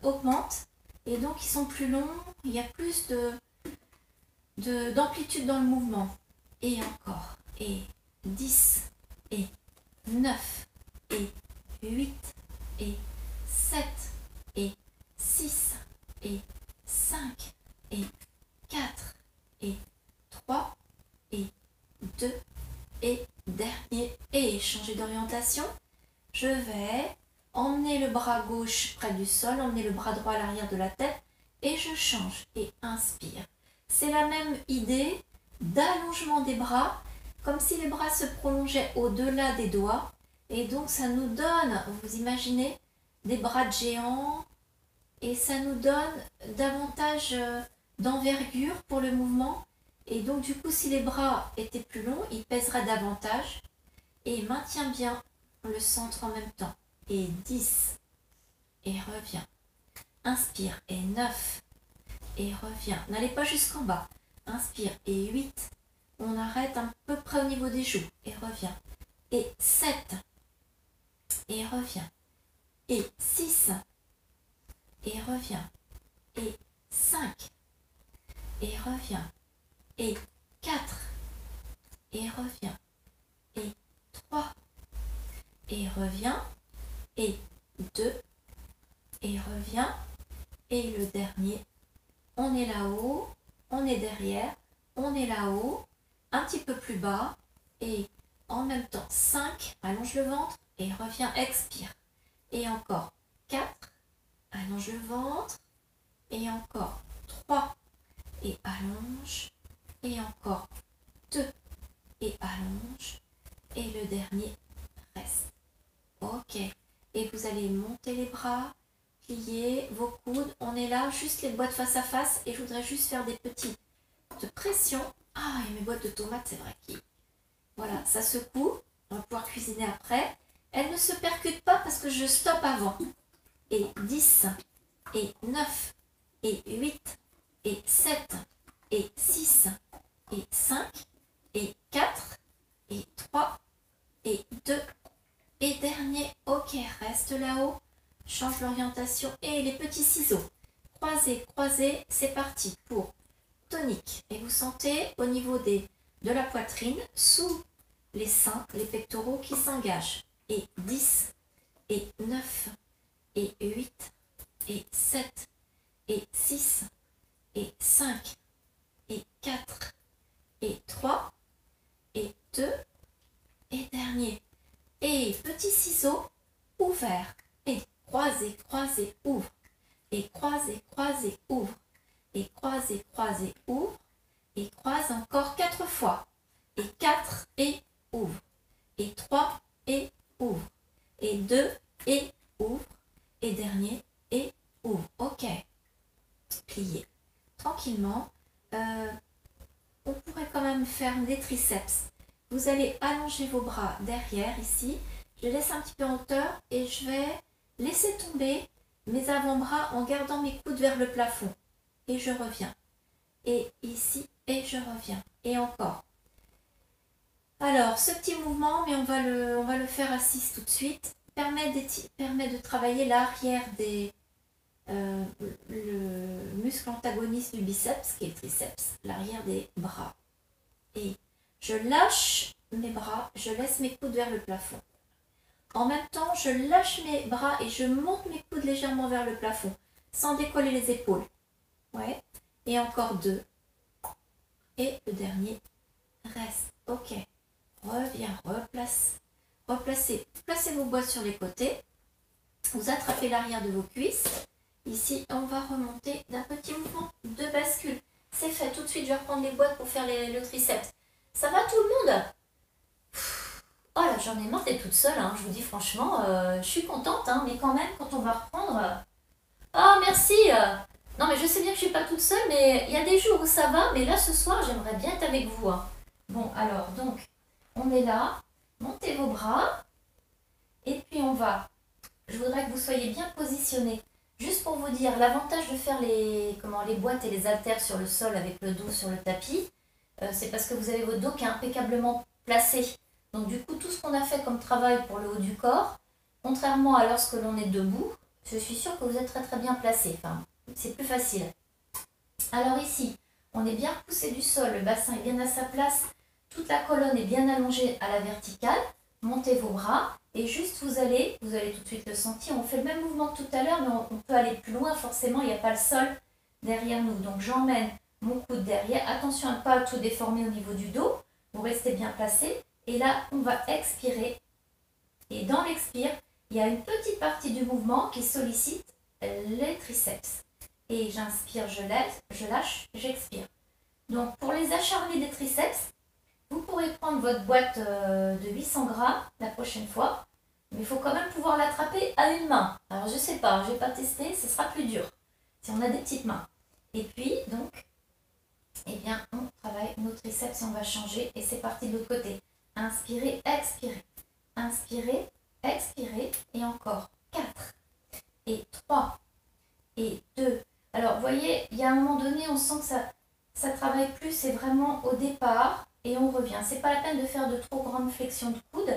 augmente et donc ils sont plus longs, il y a plus d'amplitude dans le mouvement. Et encore, et 10, et 9, et 8, et 7, et 6, et 5, et 4, et 3, et 2, et dernier, et changer d'orientation. Je vais emmener le bras gauche près du sol, emmener le bras droit à l'arrière de la tête et je change et inspire. C'est la même idée d'allongement des bras, comme si les bras se prolongeaient au-delà des doigts et donc ça nous donne, vous imaginez, des bras de géant et ça nous donne davantage d'envergure pour le mouvement et donc du coup si les bras étaient plus longs, ils pèseraient davantage et maintiens bien le centre en même temps. Et 10, et reviens. Inspire, et 9, et reviens. N'allez pas jusqu'en bas. Inspire, et 8, on arrête à peu près au niveau des joues, et reviens. Et 7, et reviens. Et 6, et reviens. Et 5, et reviens. Et 4, et reviens. Et 3, et reviens. Et 2, et reviens, et le dernier, on est là-haut, on est derrière, on est là-haut, un petit peu plus bas, et en même temps 5, allonge le ventre, et reviens, expire, et encore 4, allonge le ventre, et encore 3, et allonge, et encore 2, et allonge, et le dernier reste. Ok. Et vous allez monter les bras, plier vos coudes. On est là, juste les boîtes face à face. Et je voudrais juste faire des petites pressions. Ah, et mes boîtes de tomates, c'est vrai qui... Voilà, ça secoue. On va pouvoir cuisiner après. Elles ne se percutent pas parce que je stoppe avant. Et 10, et 9, et 8, et 7, et 6, et 5, et 4, et 3, et 2, et dernier, ok, reste là-haut, change l'orientation et les petits ciseaux. Croisez, croisez, c'est parti pour tonique. Et vous sentez au niveau de la poitrine, sous les seins, les pectoraux qui s'engagent. Et 10, et 9, et 8, et 7, et 6, et 5, et 4, et 3, croisez, croisez, ouvre, et croise encore 4 fois, et 4 et ouvre, et 3 et ouvre, et 2 et ouvre, et dernier et ouvre. Ok, pliez tranquillement. On pourrait quand même faire des triceps. Vous allez allonger vos bras derrière ici. Je laisse un petit peu en hauteur et je vais laisser tomber mes avant-bras en gardant mes coudes vers le plafond. Et je reviens. Et ici, et je reviens. Et encore. Alors, ce petit mouvement, mais on va le faire assis tout de suite, permet de travailler l'arrière le muscle antagoniste du biceps, qui est le triceps, l'arrière des bras. Et je lâche mes bras, je laisse mes coudes vers le plafond. En même temps, je lâche mes bras et je monte mes coudes légèrement vers le plafond, sans décoller les épaules. Ouais. Et encore 2. Et le dernier reste. Ok. Reviens, replace. Replacez. Placez vos boîtes sur les côtés. Vous attrapez l'arrière de vos cuisses. Ici, on va remonter d'un petit mouvement de bascule. C'est fait. Tout de suite, je vais reprendre les boîtes pour faire le triceps. Ça va tout le monde? Oh là, j'en ai marre d'être toute seule, hein. Je vous dis franchement, je suis contente, hein, mais quand même, quand on va reprendre... Oh, merci. Non, mais je sais bien que je suis pas toute seule, mais il y a des jours où ça va, mais là, ce soir, j'aimerais bien être avec vous, hein. Bon, alors, donc, on est là. Montez vos bras. Et puis, on va... Je voudrais que vous soyez bien positionnés. Juste pour vous dire, l'avantage de faire les boîtes et les haltères sur le sol avec le dos sur le tapis, c'est parce que vous avez votre dos qui est impeccablement placé. Donc du coup, tout ce qu'on a fait comme travail pour le haut du corps, contrairement à lorsque l'on est debout, je suis sûre que vous êtes très très bien placé. Enfin, c'est plus facile. Alors ici, on est bien repoussé du sol, le bassin est bien à sa place, toute la colonne est bien allongée à la verticale. Montez vos bras et juste vous allez tout de suite le sentir. On fait le même mouvement que tout à l'heure, mais on peut aller plus loin. Forcément, il n'y a pas le sol derrière nous. Donc j'emmène mon coude derrière. Attention à ne pas tout déformer au niveau du dos. Vous restez bien placé. Et là, on va expirer. Et dans l'expire, il y a une petite partie du mouvement qui sollicite les triceps. Et j'inspire, je lâche, j'expire. Donc, pour les acharnés des triceps, vous pourrez prendre votre boîte de 800 grammes la prochaine fois. Mais il faut quand même pouvoir l'attraper à une main. Alors, je sais pas, je n'ai pas testé, ce sera plus dur. Si on a des petites mains. Et puis, donc, eh bien, on travaille nos triceps et on va changer. Et c'est parti de l'autre côté. Inspirez, expirez. Inspirez, expirez. Et encore 4. Et 3. Et 2. Alors, vous voyez, il y a un moment donné, on sent que ça travaille plus. C'est vraiment au départ. Et on revient. C'est pas la peine de faire de trop grandes flexions de coude.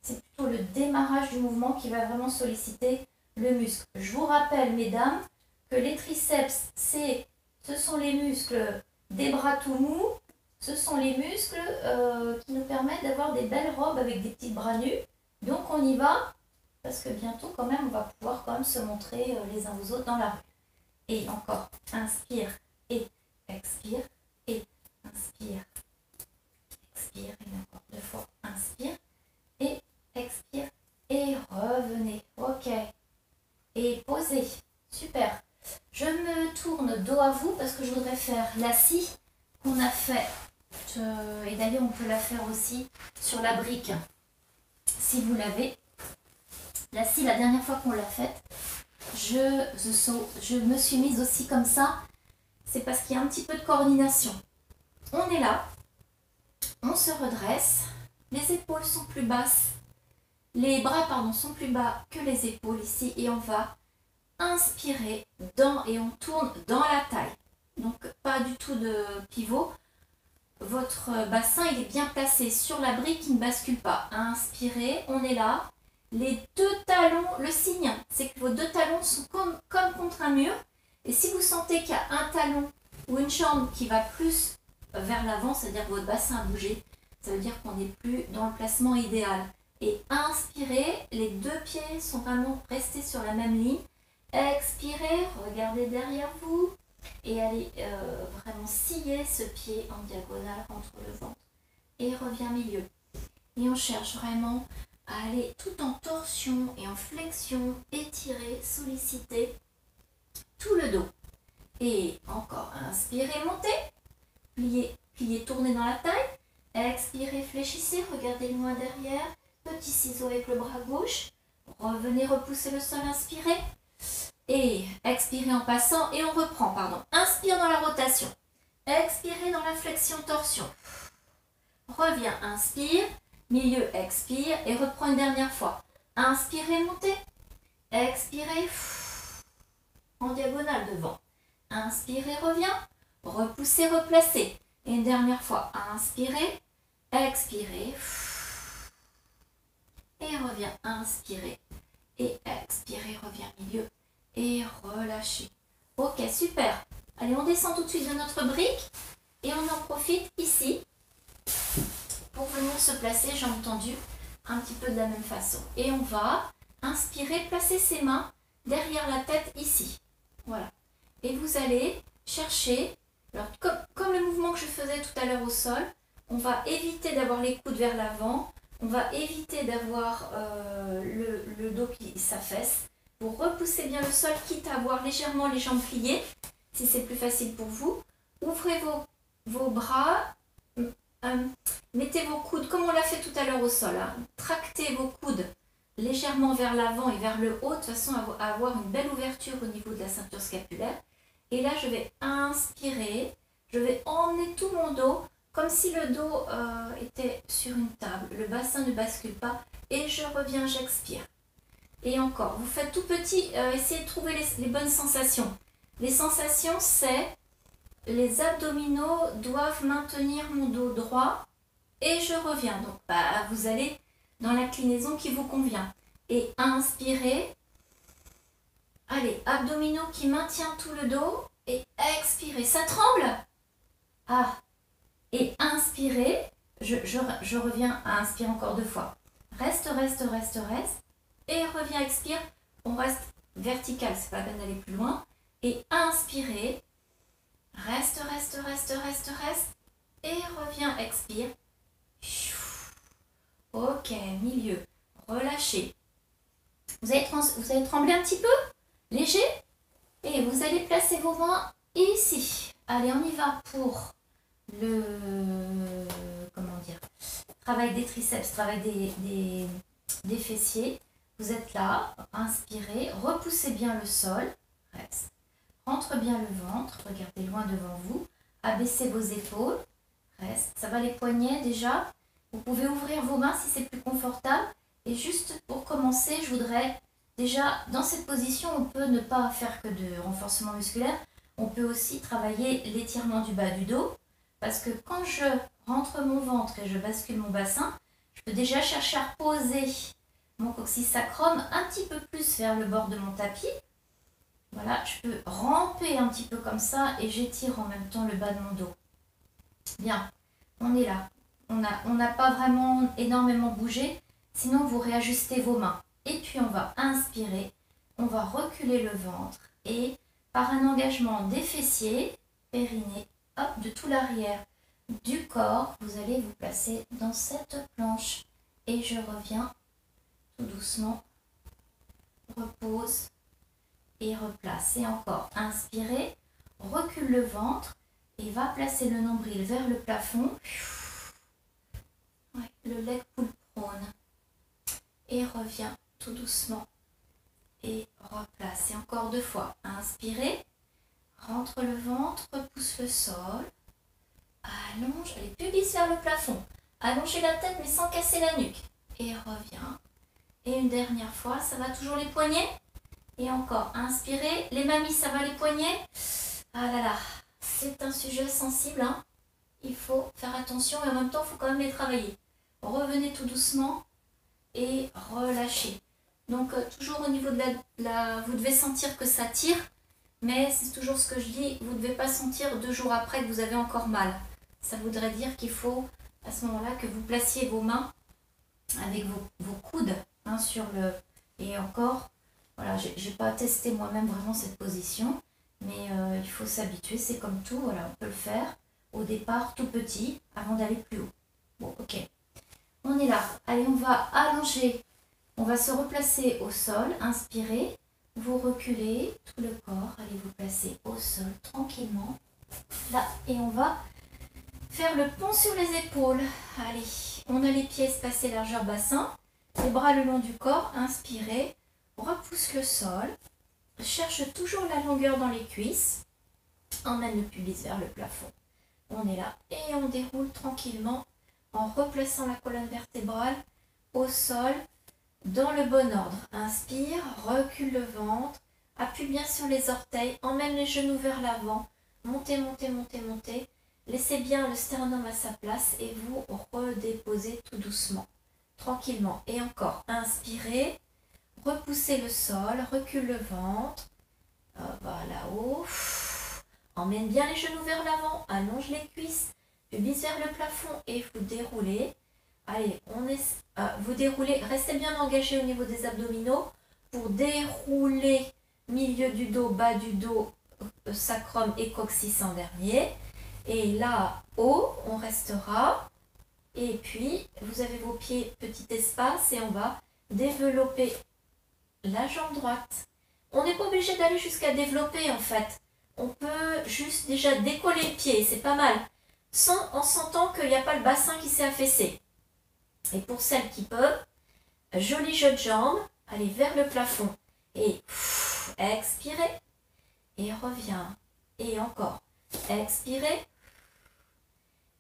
C'est plutôt le démarrage du mouvement qui va vraiment solliciter le muscle. Je vous rappelle, mesdames, que les triceps, ce sont les muscles des bras tout mous. Ce sont les muscles qui nous permettent d'avoir des belles robes avec des petits bras nus. Donc on y va, parce que bientôt quand même, on va pouvoir quand même se montrer les uns aux autres dans la rue. Et encore, inspire et expire et inspire. Expire et encore 2 fois, inspire et expire et revenez. Ok. Et posez. Super. Je me tourne dos à vous parce que je voudrais faire la scie qu'on a fait. Et d'ailleurs, on peut la faire aussi sur la brique. Si vous l'avez. La scie, la dernière fois qu'on l'a faite, je me suis mise aussi comme ça. C'est parce qu'il y a un petit peu de coordination. On est là. On se redresse. Les épaules sont plus basses. Les bras, sont plus bas que les épaules ici. Et on va inspirer et on tourne dans la taille. Donc, pas du tout de pivot. Votre bassin, il est bien placé sur la brique qui ne bascule pas. Inspirez, on est là. Les 2 talons, le signe, c'est que vos 2 talons sont comme contre un mur. Et si vous sentez qu'il y a un talon ou une jambe qui va plus vers l'avant, c'est-à-dire que votre bassin a bougé, ça veut dire qu'on n'est plus dans le placement idéal. Et inspirez, les 2 pieds sont vraiment restés sur la même ligne. Expirez, regardez derrière vous. Et allez vraiment scier ce pied en diagonale entre le ventre et revient milieu. Et on cherche vraiment à aller tout en torsion et en flexion, étirer, solliciter tout le dos. Et encore, inspirez, montez. Pliez, pliez, tournez dans la taille. Expirez, fléchissez, regardez loin derrière. Petit ciseau avec le bras gauche. Revenez repousser le sol, inspirez. Et expirez en passant et on reprend, pardon. Inspire dans la rotation. Expirez dans la flexion-torsion. Reviens, inspire. Milieu, expire et reprends une dernière fois. Inspirez, montez. Expirez. En diagonale devant. Inspirez, reviens. Repoussez, replacez. Et une dernière fois. Inspirez. Expirez. Et reviens. Inspirez. Et expirez. Reviens milieu. Et relâchez. Ok, super. Allez, on descend tout de suite de notre brique. Et on en profite ici. Pour venir se placer, j'ai entendu, un petit peu de la même façon. Et on va inspirer, placer ses mains derrière la tête ici. Voilà. Et vous allez chercher, alors comme le mouvement que je faisais tout à l'heure au sol, on va éviter d'avoir les coudes vers l'avant, on va éviter d'avoir le dos qui s'affaisse. Vous repoussez bien le sol, quitte à avoir légèrement les jambes pliées, si c'est plus facile pour vous. Ouvrez vos bras. Mettez vos coudes comme on l'a fait tout à l'heure au sol. Hein. Tractez vos coudes légèrement vers l'avant et vers le haut de façon à avoir une belle ouverture au niveau de la ceinture scapulaire. Et là, je vais inspirer. Je vais emmener tout mon dos comme si le dos était sur une table. Le bassin ne bascule pas. Et je reviens, j'expire. Et encore, vous faites tout petit. Essayez de trouver les bonnes sensations. Les sensations, c'est... Les abdominaux doivent maintenir mon dos droit et je reviens. Donc, vous allez dans l'inclinaison qui vous convient. Et inspirez. Allez, abdominaux qui maintient tout le dos. Et expirez. Ça tremble? Ah. Et inspirez. Je reviens à inspirer encore 2 fois. Reste, reste, reste, reste. Et reviens, expire. On reste vertical. C'est pas la peine d'aller plus loin. Et inspirez. Reste, reste, reste, reste, reste. Et reviens, expire. Ok, milieu. Relâchez. Vous allez trembler un petit peu? Léger? Et vous allez placer vos mains ici. Allez, on y va pour le... Comment dire? Travail des triceps, travail des fessiers. Vous êtes là. Inspirez. Repoussez bien le sol. Reste. Rentre bien le ventre, regardez loin devant vous, abaissez vos épaules, reste, ça va les poignets déjà, vous pouvez ouvrir vos mains si c'est plus confortable, et juste pour commencer, je voudrais déjà, dans cette position, on peut ne pas faire que de renforcement musculaire, on peut aussi travailler l'étirement du bas du dos, parce que quand je rentre mon ventre et je bascule mon bassin, je peux déjà chercher à poser mon coccyx sacrum un petit peu plus vers le bord de mon tapis. Voilà, je peux ramper un petit peu comme ça et j'étire en même temps le bas de mon dos. Bien, on est là. On n'a pas vraiment énormément bougé, sinon vous réajustez vos mains. Et puis on va inspirer, on va reculer le ventre et par un engagement des fessiers, périnée, hop, de tout l'arrière du corps, vous allez vous placer dans cette planche. Et je reviens tout doucement, repose. Et replace. Et encore, inspirez, recule le ventre et va placer le nombril vers le plafond. Ouais, le leg pull prone. Et reviens tout doucement. Et replace. Et encore 2 fois. Inspirez, rentre le ventre, repousse le sol. Allonge, les pubis vers le plafond. Allongez la tête mais sans casser la nuque. Et reviens. Et une dernière fois, ça va toujours les poignets? Et encore, inspirez. Les mamies, ça va les poignets? Ah là là, c'est un sujet sensible. Hein. Il faut faire attention et en même temps, il faut quand même les travailler. Revenez tout doucement et relâchez. Donc, toujours au niveau de la... Vous devez sentir que ça tire, mais c'est toujours ce que je dis. Vous ne devez pas sentir 2 jours après que vous avez encore mal. Ça voudrait dire qu'il faut, à ce moment-là, que vous placiez vos mains avec vos coudes hein, sur le... Et encore... Voilà, j'ai pas testé moi-même vraiment cette position, mais il faut s'habituer, c'est comme tout, voilà, on peut le faire au départ tout petit avant d'aller plus haut. Bon, ok, on est là, allez, on va allonger, on va se replacer au sol, inspirer, vous reculez tout le corps, allez vous placer au sol tranquillement. Là, et on va faire le pont sur les épaules. Allez, on a les pieds espacés largeur bassin, les bras le long du corps, inspirez, repousse le sol, cherche toujours la longueur dans les cuisses, emmène le pubis vers le plafond. On est là et on déroule tranquillement en replaçant la colonne vertébrale au sol dans le bon ordre. Inspire, recule le ventre, appuie bien sur les orteils, emmène les genoux vers l'avant, montez, montez, montez, montez. Laissez bien le sternum à sa place et vous redéposez tout doucement, tranquillement. Et encore, inspirez, repoussez le sol, recule le ventre, va là-haut. Emmène bien les genoux vers l'avant, allonge les cuisses, pubis vers le plafond et vous déroulez. Allez, vous déroulez, restez bien engagé au niveau des abdominaux pour dérouler milieu du dos, bas du dos, sacrum et coccyx en dernier. Et là, haut, on restera. Et puis, vous avez vos pieds, petit espace, et on va développer la jambe droite. On n'est pas obligé d'aller jusqu'à développer, en fait. On peut juste déjà décoller le pied, c'est pas mal. En sentant qu'il n'y a pas le bassin qui s'est affaissé. Et pour celles qui peuvent, joli jeu de jambes, allez vers le plafond. Et expirez. Et reviens. Et encore. Expirez.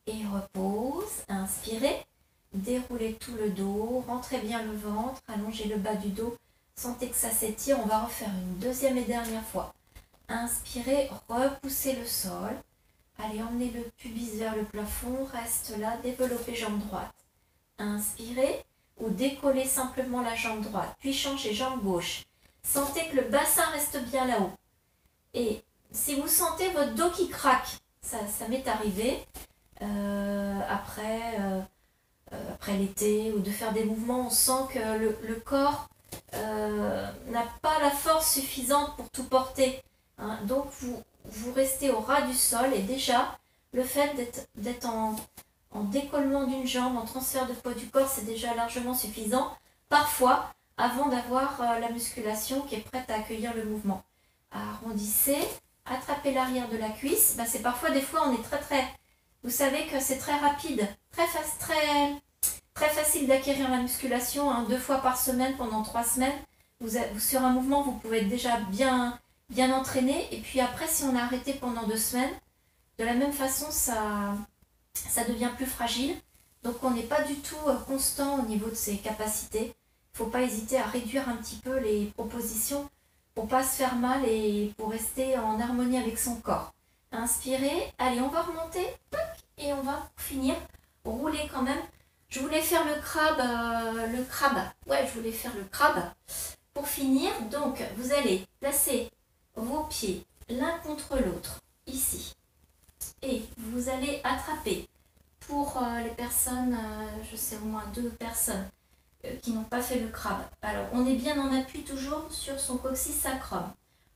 Et repose, inspirez, déroulez tout le dos, rentrez bien le ventre, allongez le bas du dos, sentez que ça s'étire, on va refaire une deuxième et dernière fois. Inspirez, repoussez le sol, allez emmenez le pubis vers le plafond, reste là, développez jambe droite. Inspirez ou décollez simplement la jambe droite, puis changez jambe gauche. Sentez que le bassin reste bien là-haut. Et si vous sentez votre dos qui craque, ça m'est arrivé, après l'été ou de faire des mouvements, on sent que le corps n'a pas la force suffisante pour tout porter. Hein. Donc vous restez au ras du sol et déjà le fait d'être en décollement d'une jambe, en transfert de poids du corps, c'est déjà largement suffisant. Parfois, avant d'avoir la musculation qui est prête à accueillir le mouvement. Arrondissez, attrapez l'arrière de la cuisse. Ben, c'est parfois, des fois, on est très... Vous savez que c'est très rapide, très facile d'acquérir la musculation, hein, 2 fois par semaine pendant 3 semaines. Sur un mouvement, vous pouvez être déjà bien entraîné. Et puis après, si on a arrêté pendant 2 semaines, de la même façon, ça devient plus fragile. Donc on n'est pas du tout constant au niveau de ses capacités. Il ne faut pas hésiter à réduire un petit peu les propositions pour ne pas se faire mal et pour rester en harmonie avec son corps. Inspirez, allez, on va remonter et on va finir, rouler quand même. Je voulais faire le crabe. Ouais, je voulais faire le crabe. Pour finir, donc, vous allez placer vos pieds l'un contre l'autre, ici. Et vous allez attraper, pour les personnes, je sais au moins 2 personnes qui n'ont pas fait le crabe. Alors, on est bien en appui toujours sur son coccyx sacrum.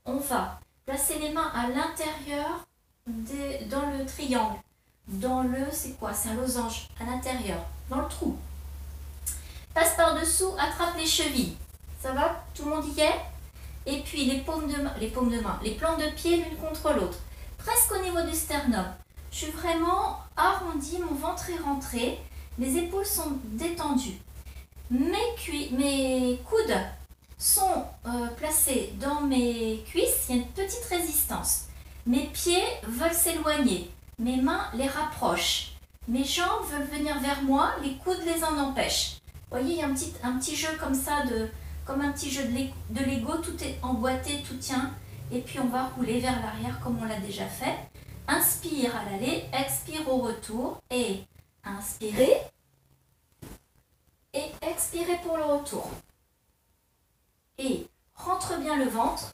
On va placer les mains à l'intérieur dans le triangle. C'est quoi? C'est un losange à l'intérieur, dans le trou. Passe par-dessous, attrape les chevilles. Ça va? Tout le monde y est? Et puis les plantes de pied l'une contre l'autre. Presque au niveau du sternum. Je suis vraiment arrondie, mon ventre est rentré, mes épaules sont détendues. Mes coudes sont placés dans mes cuisses, il y a une petite résistance. Mes pieds veulent s'éloigner, mes mains les rapprochent. Mes jambes veulent venir vers moi, les coudes les en empêchent. Vous voyez, il y a un petit jeu comme ça, comme un petit jeu de Lego, tout est emboîté, tout tient. Et puis on va rouler vers l'arrière comme on l'a déjà fait. Inspire à l'aller, expire au retour et inspirez. Et expirez pour le retour. Et rentre bien le ventre.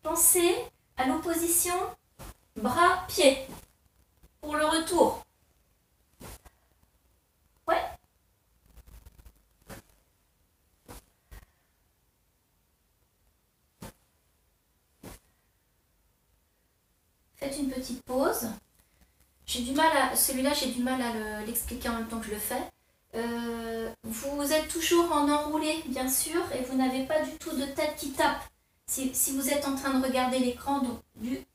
Pensez à l'opposition bras-pied pour le retour. Ouais. Faites une petite pause. Celui-là, j'ai du mal à l'expliquer en même temps que je le fais. Vous êtes toujours en enroulé, bien sûr, et vous n'avez pas du tout de tête qui tape. Si vous êtes en train de regarder l'écran, donc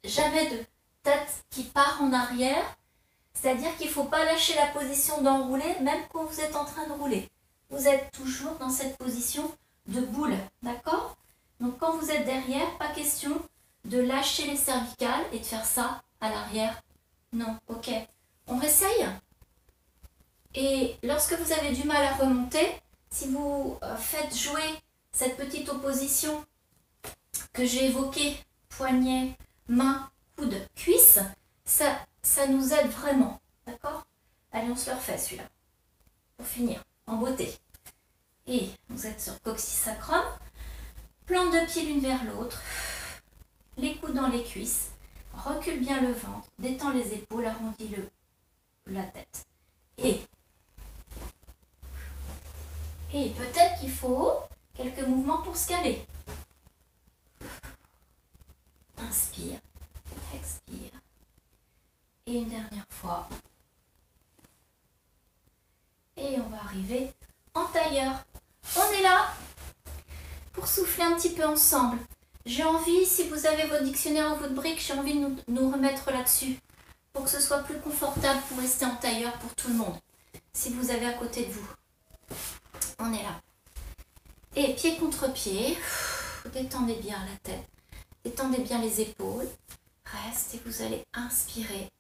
jamais de tête qui part en arrière. C'est-à-dire qu'il ne faut pas lâcher la position d'enrouler, même quand vous êtes en train de rouler. Vous êtes toujours dans cette position de boule, d'accord? Donc quand vous êtes derrière, pas question de lâcher les cervicales et de faire ça à l'arrière. Non, ok. On réessaye? Et lorsque vous avez du mal à remonter, si vous faites jouer cette petite opposition que j'ai évoquée, poignet, main, coude, cuisse, ça nous aide vraiment. D'accord? Allez, on se le refait celui-là. Pour finir, en beauté. Et vous êtes sur coxysacrum. Plante de pied l'une vers l'autre. Les coudes dans les cuisses. Recule bien le ventre. Détends les épaules. Arrondis la tête. Et peut-être qu'il faut quelques mouvements pour se caler. Inspire. Expire. Et une dernière fois. Et on va arriver en tailleur. On est là pour souffler un petit peu ensemble. J'ai envie, si vous avez votre dictionnaire ou votre brique, j'ai envie de nous remettre là-dessus pour que ce soit plus confortable pour rester en tailleur pour tout le monde. Si vous avez à côté de vous. On est là. Et pied contre pied. Détendez bien la tête. Détendez bien les épaules. Reste et vous allez inspirer.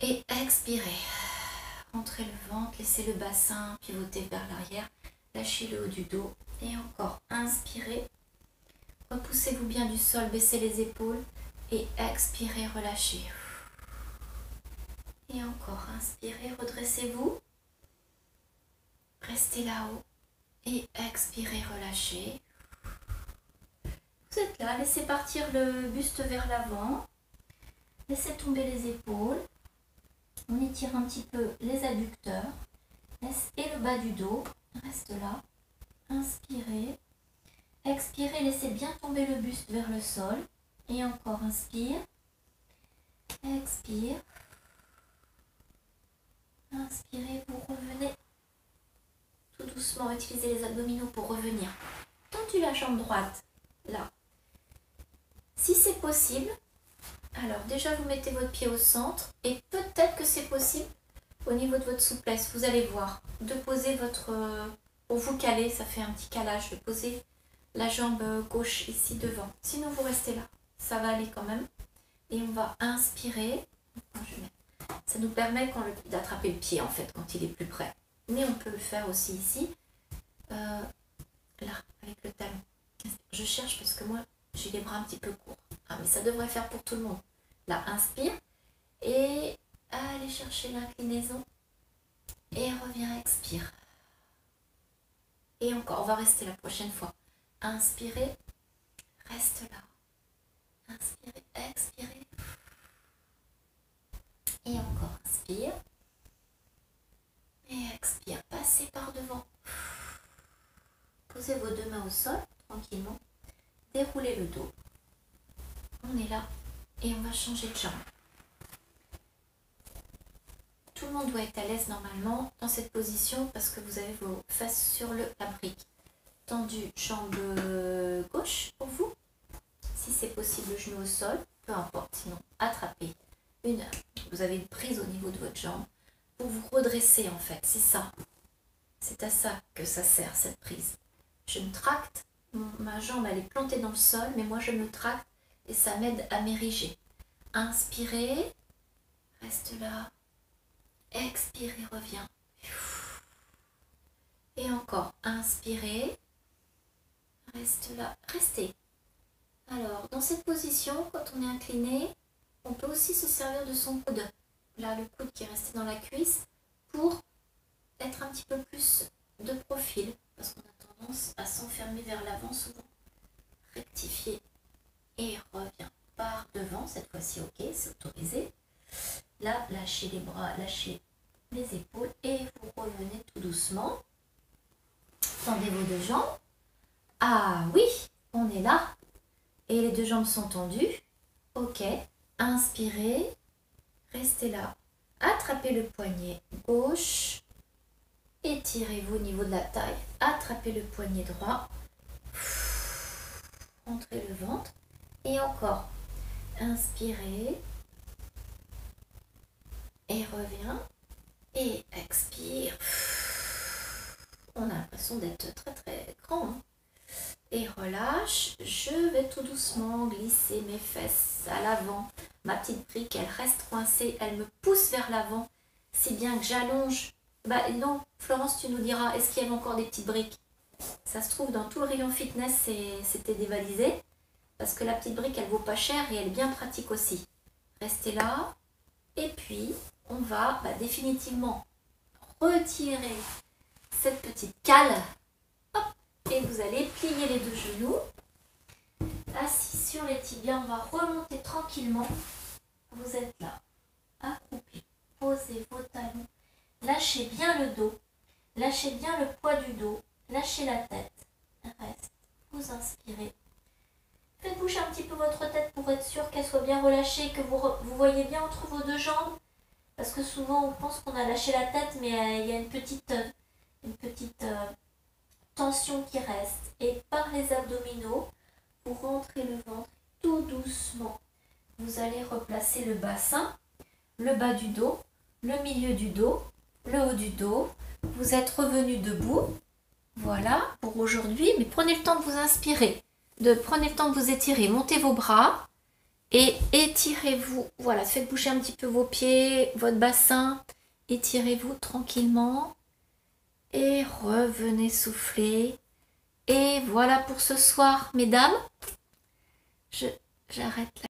Et expirer. Rentrez le ventre, laissez le bassin pivoter vers l'arrière. Lâchez le haut du dos. Et encore, inspirez. Repoussez-vous bien du sol, baissez les épaules. Et expirez, relâchez. Et encore, inspirez, redressez-vous. Restez là-haut. Et expirez, relâchez. Vous êtes là, laissez partir le buste vers l'avant. Laissez tomber les épaules. On étire un petit peu les adducteurs. Et le bas du dos. Reste là. Inspirez. Expirez, laissez bien tomber le buste vers le sol. Et encore, inspire. Expire. Inspirez, vous revenez. Tout doucement, utilisez les abdominaux pour revenir. Tendez la jambe droite, là. Si c'est possible, alors déjà vous mettez votre pied au centre et peut-être que c'est possible au niveau de votre souplesse. Vous allez voir, de poser votre... pour vous caler, ça fait un petit calage, de poser la jambe gauche ici devant. Sinon vous restez là, ça va aller quand même. Et on va inspirer. Ça nous permet d'attraper le pied en fait quand il est plus près. Mais on peut le faire aussi ici, là, avec le talon. Je cherche parce que moi, j'ai les bras un petit peu courts. Ah, mais ça devrait faire pour tout le monde. Là, inspire. Et allez chercher l'inclinaison. Et reviens, expire. Et encore, on va rester la prochaine fois. Inspirez, reste là. Inspirez, expirez. Et encore, inspire. Et expire, passez par devant. Posez vos deux mains au sol, tranquillement. Déroulez le dos. On est là et on va changer de jambe. Tout le monde doit être à l'aise normalement dans cette position parce que vous avez vos fesses sur la brique. Tendu, jambe gauche pour vous. Si c'est possible, le genou au sol, peu importe. Sinon, attrapez vous avez une prise au niveau de votre jambe pour vous redresser en fait. C'est ça. C'est à ça que ça sert cette prise. Je me tracte. Ma jambe elle est plantée dans le sol, mais moi je me tracte et ça m'aide à m'ériger. Inspirez, reste là. Expirez, reviens. Et encore, inspirez, reste là, restez. Alors, dans cette position, quand on est incliné, on peut aussi se servir de son coude. Là, le coude qui est resté dans la cuisse pour être un petit peu plus de profil, parce qu'on a tendance à s'enfermer vers l'avant souvent. Rectifier et revient par devant, cette fois-ci, ok, c'est autorisé. Là, lâchez les bras, lâchez les épaules et vous revenez tout doucement. Tendez vos deux jambes. Ah oui, on est là. Et les deux jambes sont tendues. Ok, inspirez, restez là. Attrapez le poignet gauche Étirez-vous au niveau de la taille. Attrapez le poignet droit. Rentrez le ventre. Et encore. Inspirez. Et reviens. Et expire. On a l'impression d'être très très grand. Et relâche. Je vais tout doucement glisser mes fesses à l'avant. Ma petite brique, elle reste coincée. Elle me pousse vers l'avant. Si bien que j'allonge. Bah non, Florence, tu nous diras, est-ce qu'il y avait encore des petites briques? Ça se trouve, dans tout le rayon fitness, c'était dévalisé. Parce que la petite brique, elle vaut pas cher et elle est bien pratique aussi. Restez là. Et puis, on va définitivement retirer cette petite cale. Hop, et vous allez plier les deux genoux. Assis sur les tibias, on va remonter tranquillement. Vous êtes là, accroupi. Posez vos talons. Lâchez bien le dos. Lâchez bien le poids du dos. Lâchez la tête. Reste. Vous inspirez. Faites bouger un petit peu votre tête pour être sûr qu'elle soit bien relâchée, que vous voyez bien entre vos deux jambes. Parce que souvent on pense qu'on a lâché la tête, mais il y a une petite tension qui reste. Et par les abdominaux, vous rentrez le ventre tout doucement. Vous allez replacer le bassin, le bas du dos, le milieu du dos, le haut du dos. Vous êtes revenu debout. Voilà pour aujourd'hui. Mais prenez le temps de vous inspirer. Prenez le temps de vous étirer. Montez vos bras et étirez-vous. Voilà, faites bouger un petit peu vos pieds, votre bassin. Étirez-vous tranquillement. Et revenez souffler. Et voilà pour ce soir, mesdames. J'arrête là.